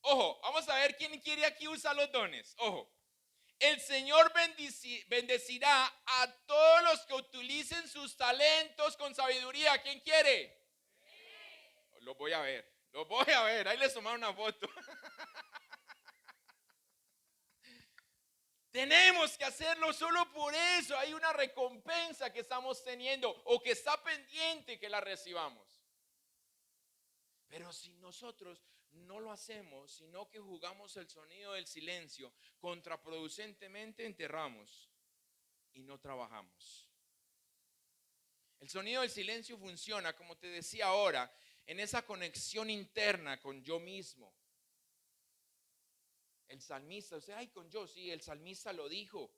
ojo, vamos a ver quién quiere aquí usar los dones. Ojo. El Señor bendecirá a todos los que utilicen sus talentos con sabiduría. ¿Quién quiere? Los voy a ver. Los voy a ver. Ahí les tomaron una foto. Tenemos que hacerlo solo por eso. Hay una recompensa que estamos teniendo o que está pendiente que la recibamos. Pero si nosotros no lo hacemos, sino que jugamos el sonido del silencio, contraproducentemente enterramos y no trabajamos. El sonido del silencio funciona, como te decía ahora, en esa conexión interna con yo mismo. El salmista, usted, ay, con yo, sí, el salmista lo dijo.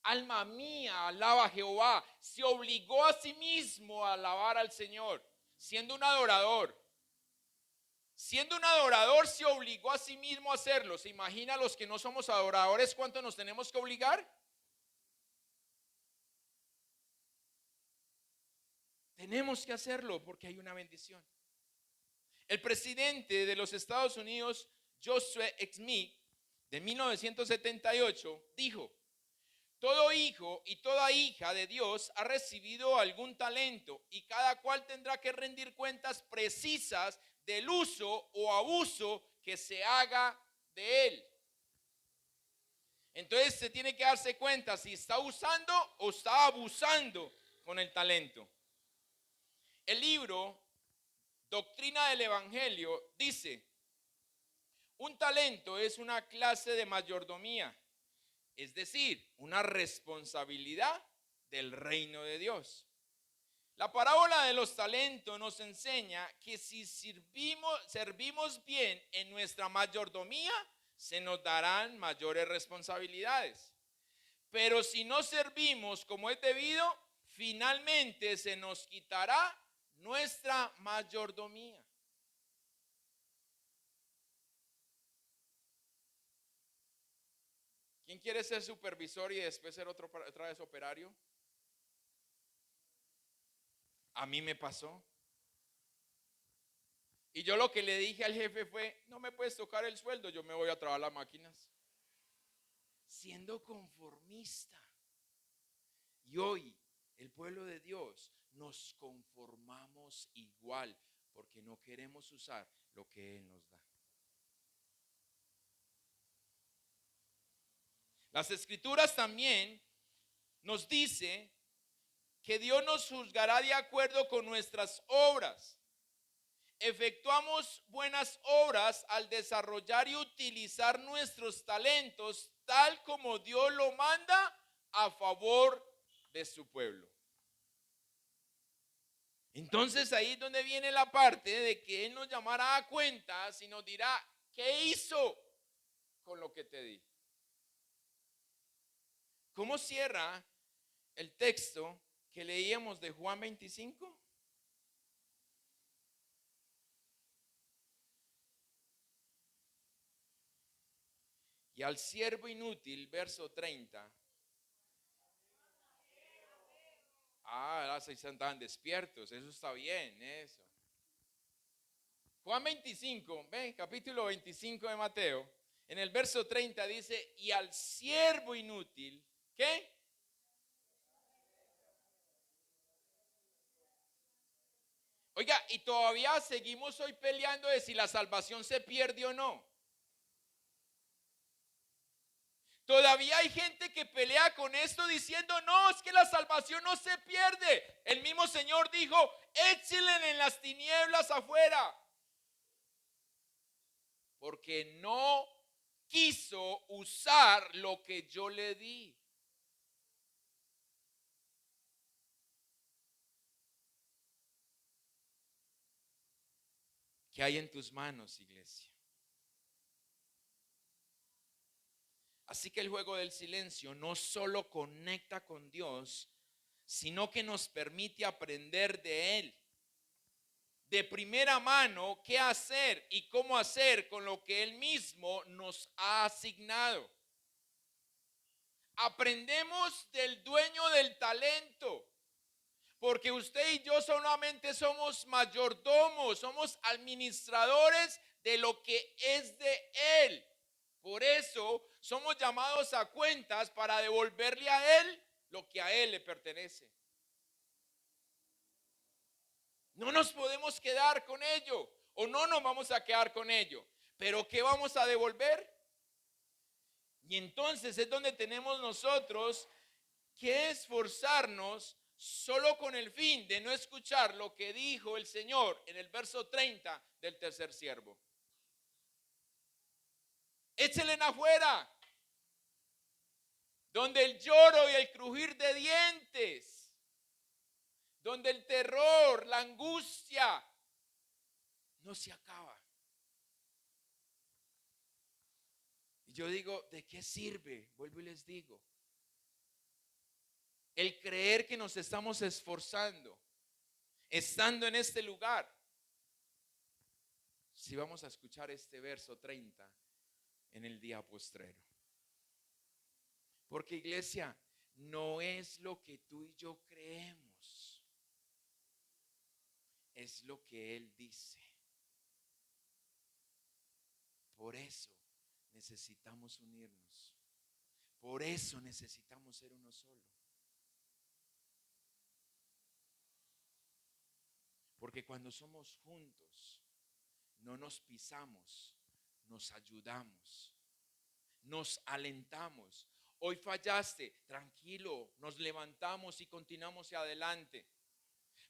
Alma mía, alaba a Jehová. Se obligó a sí mismo a alabar al Señor, siendo un adorador. Siendo un adorador se obligó a sí mismo a hacerlo. ¿Se imagina los que no somos adoradores cuánto nos tenemos que obligar? Tenemos que hacerlo porque hay una bendición. El presidente de los Estados Unidos, Joshua Smith, de 1978, dijo: todo hijo y toda hija de Dios ha recibido algún talento y cada cual tendrá que rendir cuentas precisas del uso o abuso que se haga de él. Entonces se tiene que darse cuenta si está usando o está abusando con el talento. El libro Doctrina del Evangelio dice: un talento es una clase de mayordomía, es decir, una responsabilidad del reino de Dios. La parábola de los talentos nos enseña que si servimos bien en nuestra mayordomía, se nos darán mayores responsabilidades. Pero si no servimos como es debido, finalmente se nos quitará nuestra mayordomía. ¿Quién quiere ser supervisor y después ser otra vez operario? A mí me pasó. Y yo lo que le dije al jefe fue: no me puedes tocar el sueldo, yo me voy a trabajar las máquinas. Siendo conformista. Y hoy, el pueblo de Dios, nos conformamos igual porque no queremos usar lo que Él nos da. Las Escrituras también nos dice que Dios nos juzgará de acuerdo con nuestras obras. Efectuamos buenas obras al desarrollar y utilizar nuestros talentos tal como Dios lo manda a favor de su pueblo. Entonces ahí es donde viene la parte de que Él nos llamará a cuentas y nos dirá, ¿qué hizo con lo que te di? ¿Cómo cierra el texto que leíamos de Juan 25? Y al siervo inútil, verso 30. Las 6 estaban despiertos, eso está bien, eso. Juan 25, ven, capítulo 25 de Mateo, en el verso 30 dice, y al siervo inútil, ¿qué? Oiga, y todavía seguimos hoy peleando de si la salvación se pierde o no. Todavía hay gente que pelea con esto diciendo, no, es que la salvación no se pierde. El mismo Señor dijo, échenle en las tinieblas afuera. Porque no quiso usar lo que yo le di. ¿Qué hay en tus manos, iglesia? Así que el juego del silencio no solo conecta con Dios, sino que nos permite aprender de Él. De primera mano, qué hacer y cómo hacer con lo que Él mismo nos ha asignado. Aprendemos del dueño del talento, porque usted y yo solamente somos mayordomos, somos administradores de lo que es de Él. Por eso somos llamados a cuentas para devolverle a Él lo que a Él le pertenece. No nos podemos quedar con ello, o no nos vamos a quedar con ello. Pero ¿qué vamos a devolver? Y entonces es donde tenemos nosotros que esforzarnos solo con el fin de no escuchar lo que dijo el Señor en el verso 30 del tercer siervo. Échele afuera, donde el lloro y el crujir de dientes, donde el terror, la angustia no se acaba. Y yo digo, ¿de qué sirve? Vuelvo y les digo, el creer que nos estamos esforzando, estando en este lugar, si vamos a escuchar este verso 30 en el día postrero. Porque, iglesia, no es lo que tú y yo creemos, es lo que Él dice. Por eso necesitamos unirnos. Por eso necesitamos ser uno solo. Porque cuando somos juntos, no nos pisamos, nos ayudamos, nos alentamos. Hoy fallaste, tranquilo, nos levantamos y continuamos hacia adelante.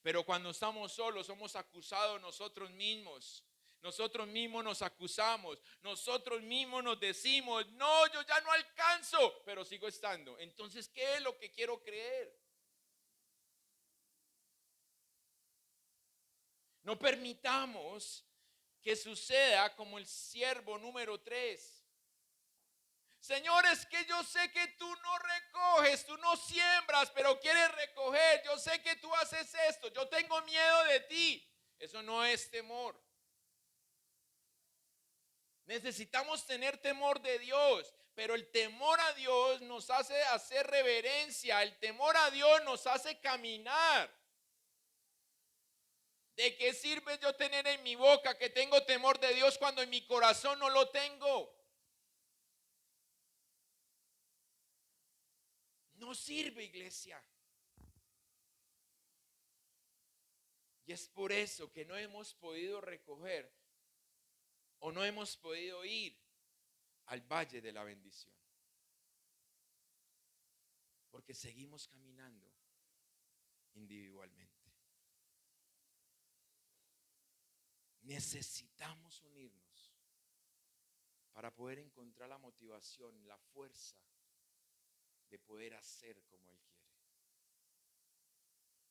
Pero cuando estamos solos, somos acusados nosotros mismos. Nosotros mismos nos acusamos, nosotros mismos nos decimos, no, yo ya no alcanzo, pero sigo estando. Entonces, ¿qué es lo que quiero creer? No permitamos que suceda como el siervo número 3. Señor, es que yo sé que tú no recoges, tú no siembras, pero quieres recoger. Yo sé que tú haces esto, yo tengo miedo de ti. Eso no es temor. Necesitamos tener temor de Dios, pero el temor a Dios nos hace hacer reverencia, el temor a Dios nos hace caminar. ¿De qué sirve yo tener en mi boca que tengo temor de Dios cuando en mi corazón no lo tengo? No sirve, iglesia. Y es por eso que no hemos podido recoger o no hemos podido ir al valle de la bendición. Porque seguimos caminando individualmente. Necesitamos unirnos para poder encontrar la motivación, la fuerza de poder hacer como Él quiere.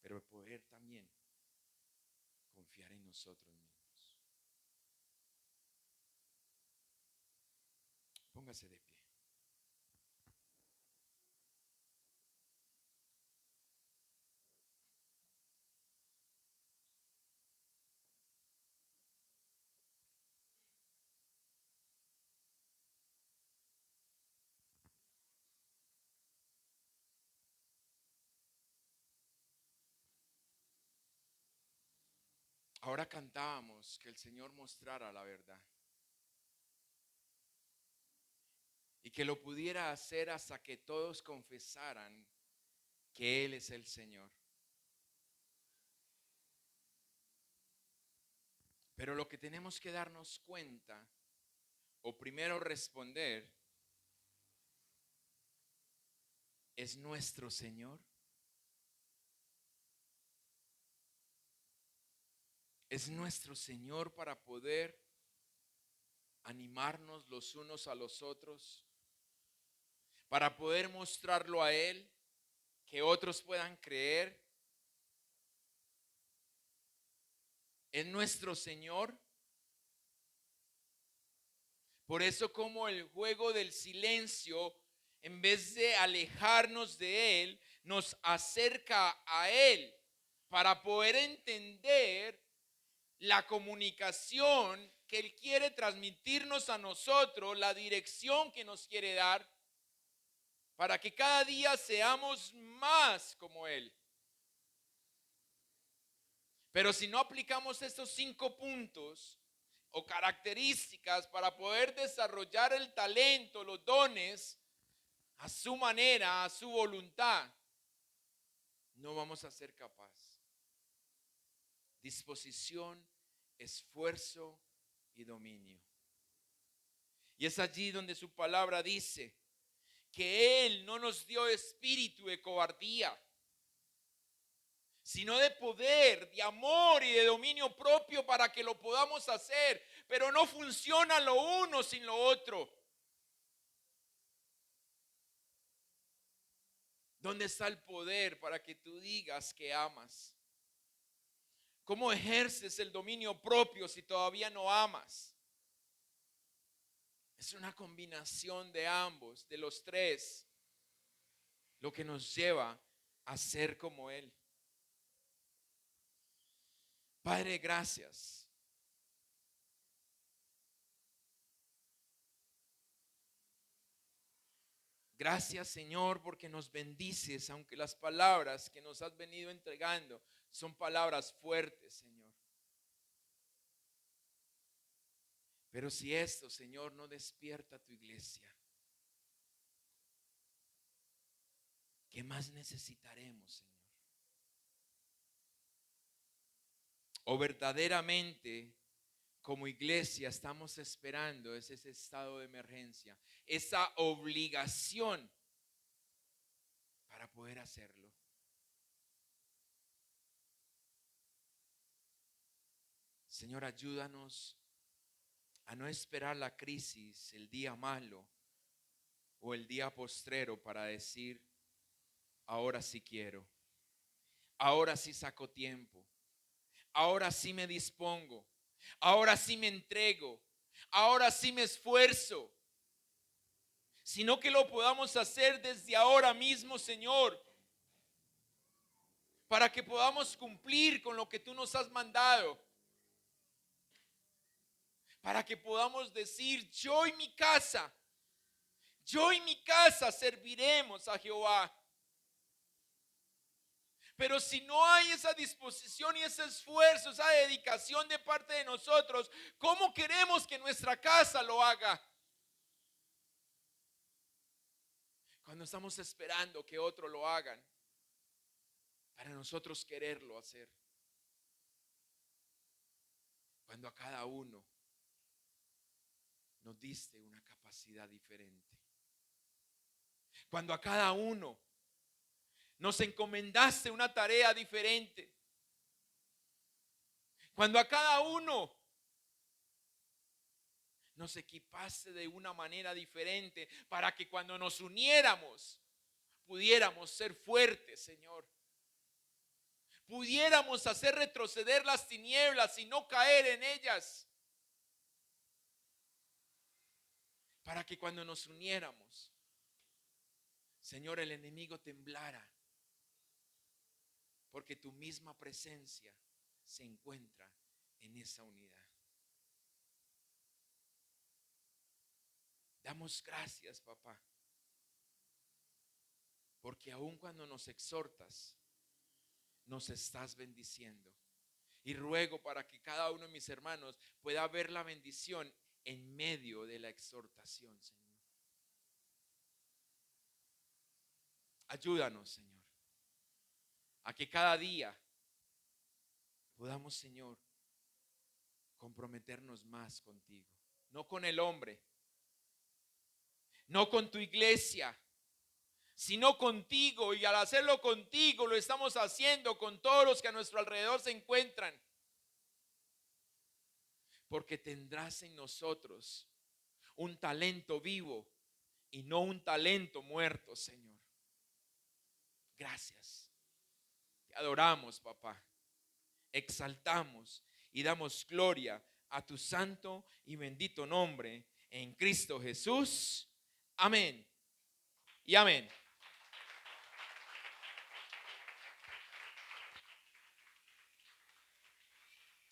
Pero de poder también confiar en nosotros mismos. Póngase de pie. Ahora cantábamos que el Señor mostrara la verdad y que lo pudiera hacer hasta que todos confesaran que Él es el Señor. Pero lo que tenemos que darnos cuenta, o primero responder, ¿es nuestro Señor? ¿Es nuestro Señor para poder animarnos los unos a los otros? Para poder mostrarlo a Él, que otros puedan creer. ¿Es nuestro Señor? Por eso, como el juego del silencio, en vez de alejarnos de Él, nos acerca a Él para poder entender la comunicación que Él quiere transmitirnos a nosotros, la dirección que nos quiere dar, para que cada día seamos más como Él. Pero si no aplicamos estos 5 puntos o características para poder desarrollar el talento, los dones, a su manera, a su voluntad, no vamos a ser capaces. Disposición, esfuerzo y dominio. Y es allí donde su palabra dice que Él no nos dio espíritu de cobardía, sino de poder, de amor y de dominio propio para que lo podamos hacer. Pero no funciona lo uno sin lo otro. ¿Dónde está el poder para que tú digas que amas? ¿Cómo ejerces el dominio propio si todavía no amas? Es una combinación de ambos, de los tres, lo que nos lleva a ser como Él. Padre, gracias. Gracias, Señor, porque nos bendices, aunque las palabras que nos has venido entregando son palabras fuertes, Señor. Pero si esto, Señor, no despierta a tu iglesia, ¿qué más necesitaremos, Señor? O verdaderamente, como iglesia, estamos esperando ese estado de emergencia, esa obligación para poder hacerlo. Señor, ayúdanos a no esperar la crisis, el día malo o el día postrero para decir, ahora sí quiero, ahora sí saco tiempo, ahora sí me dispongo, ahora sí me entrego, ahora sí me esfuerzo, sino que lo podamos hacer desde ahora mismo, Señor, para que podamos cumplir con lo que tú nos has mandado, para que podamos decir, yo y mi casa serviremos a Jehová. Pero si no hay esa disposición y ese esfuerzo, esa dedicación de parte de nosotros, ¿cómo queremos que nuestra casa lo haga? Cuando estamos esperando que otro lo hagan, para nosotros quererlo hacer. Cuando a cada uno nos diste una capacidad diferente. Cuando a cada uno nos encomendaste una tarea diferente. Cuando a cada uno nos equipaste de una manera diferente para que cuando nos uniéramos pudiéramos ser fuertes, Señor. Pudiéramos hacer retroceder las tinieblas y no caer en ellas. Para que cuando nos uniéramos, Señor, el enemigo temblara. Porque tu misma presencia se encuentra en esa unidad. Damos gracias, papá. Porque aun cuando nos exhortas, nos estás bendiciendo. Y ruego para que cada uno de mis hermanos pueda ver la bendición en medio de la exhortación, Señor. Ayúdanos, Señor, a que cada día podamos, Señor, comprometernos más contigo. No con el hombre, no con tu iglesia, sino contigo. Y al hacerlo contigo, lo estamos haciendo con todos los que a nuestro alrededor se encuentran. Porque tendrás en nosotros un talento vivo y no un talento muerto, Señor. Gracias. Te adoramos, papá. Exaltamos y damos gloria a tu santo y bendito nombre en Cristo Jesús. Amén y amén.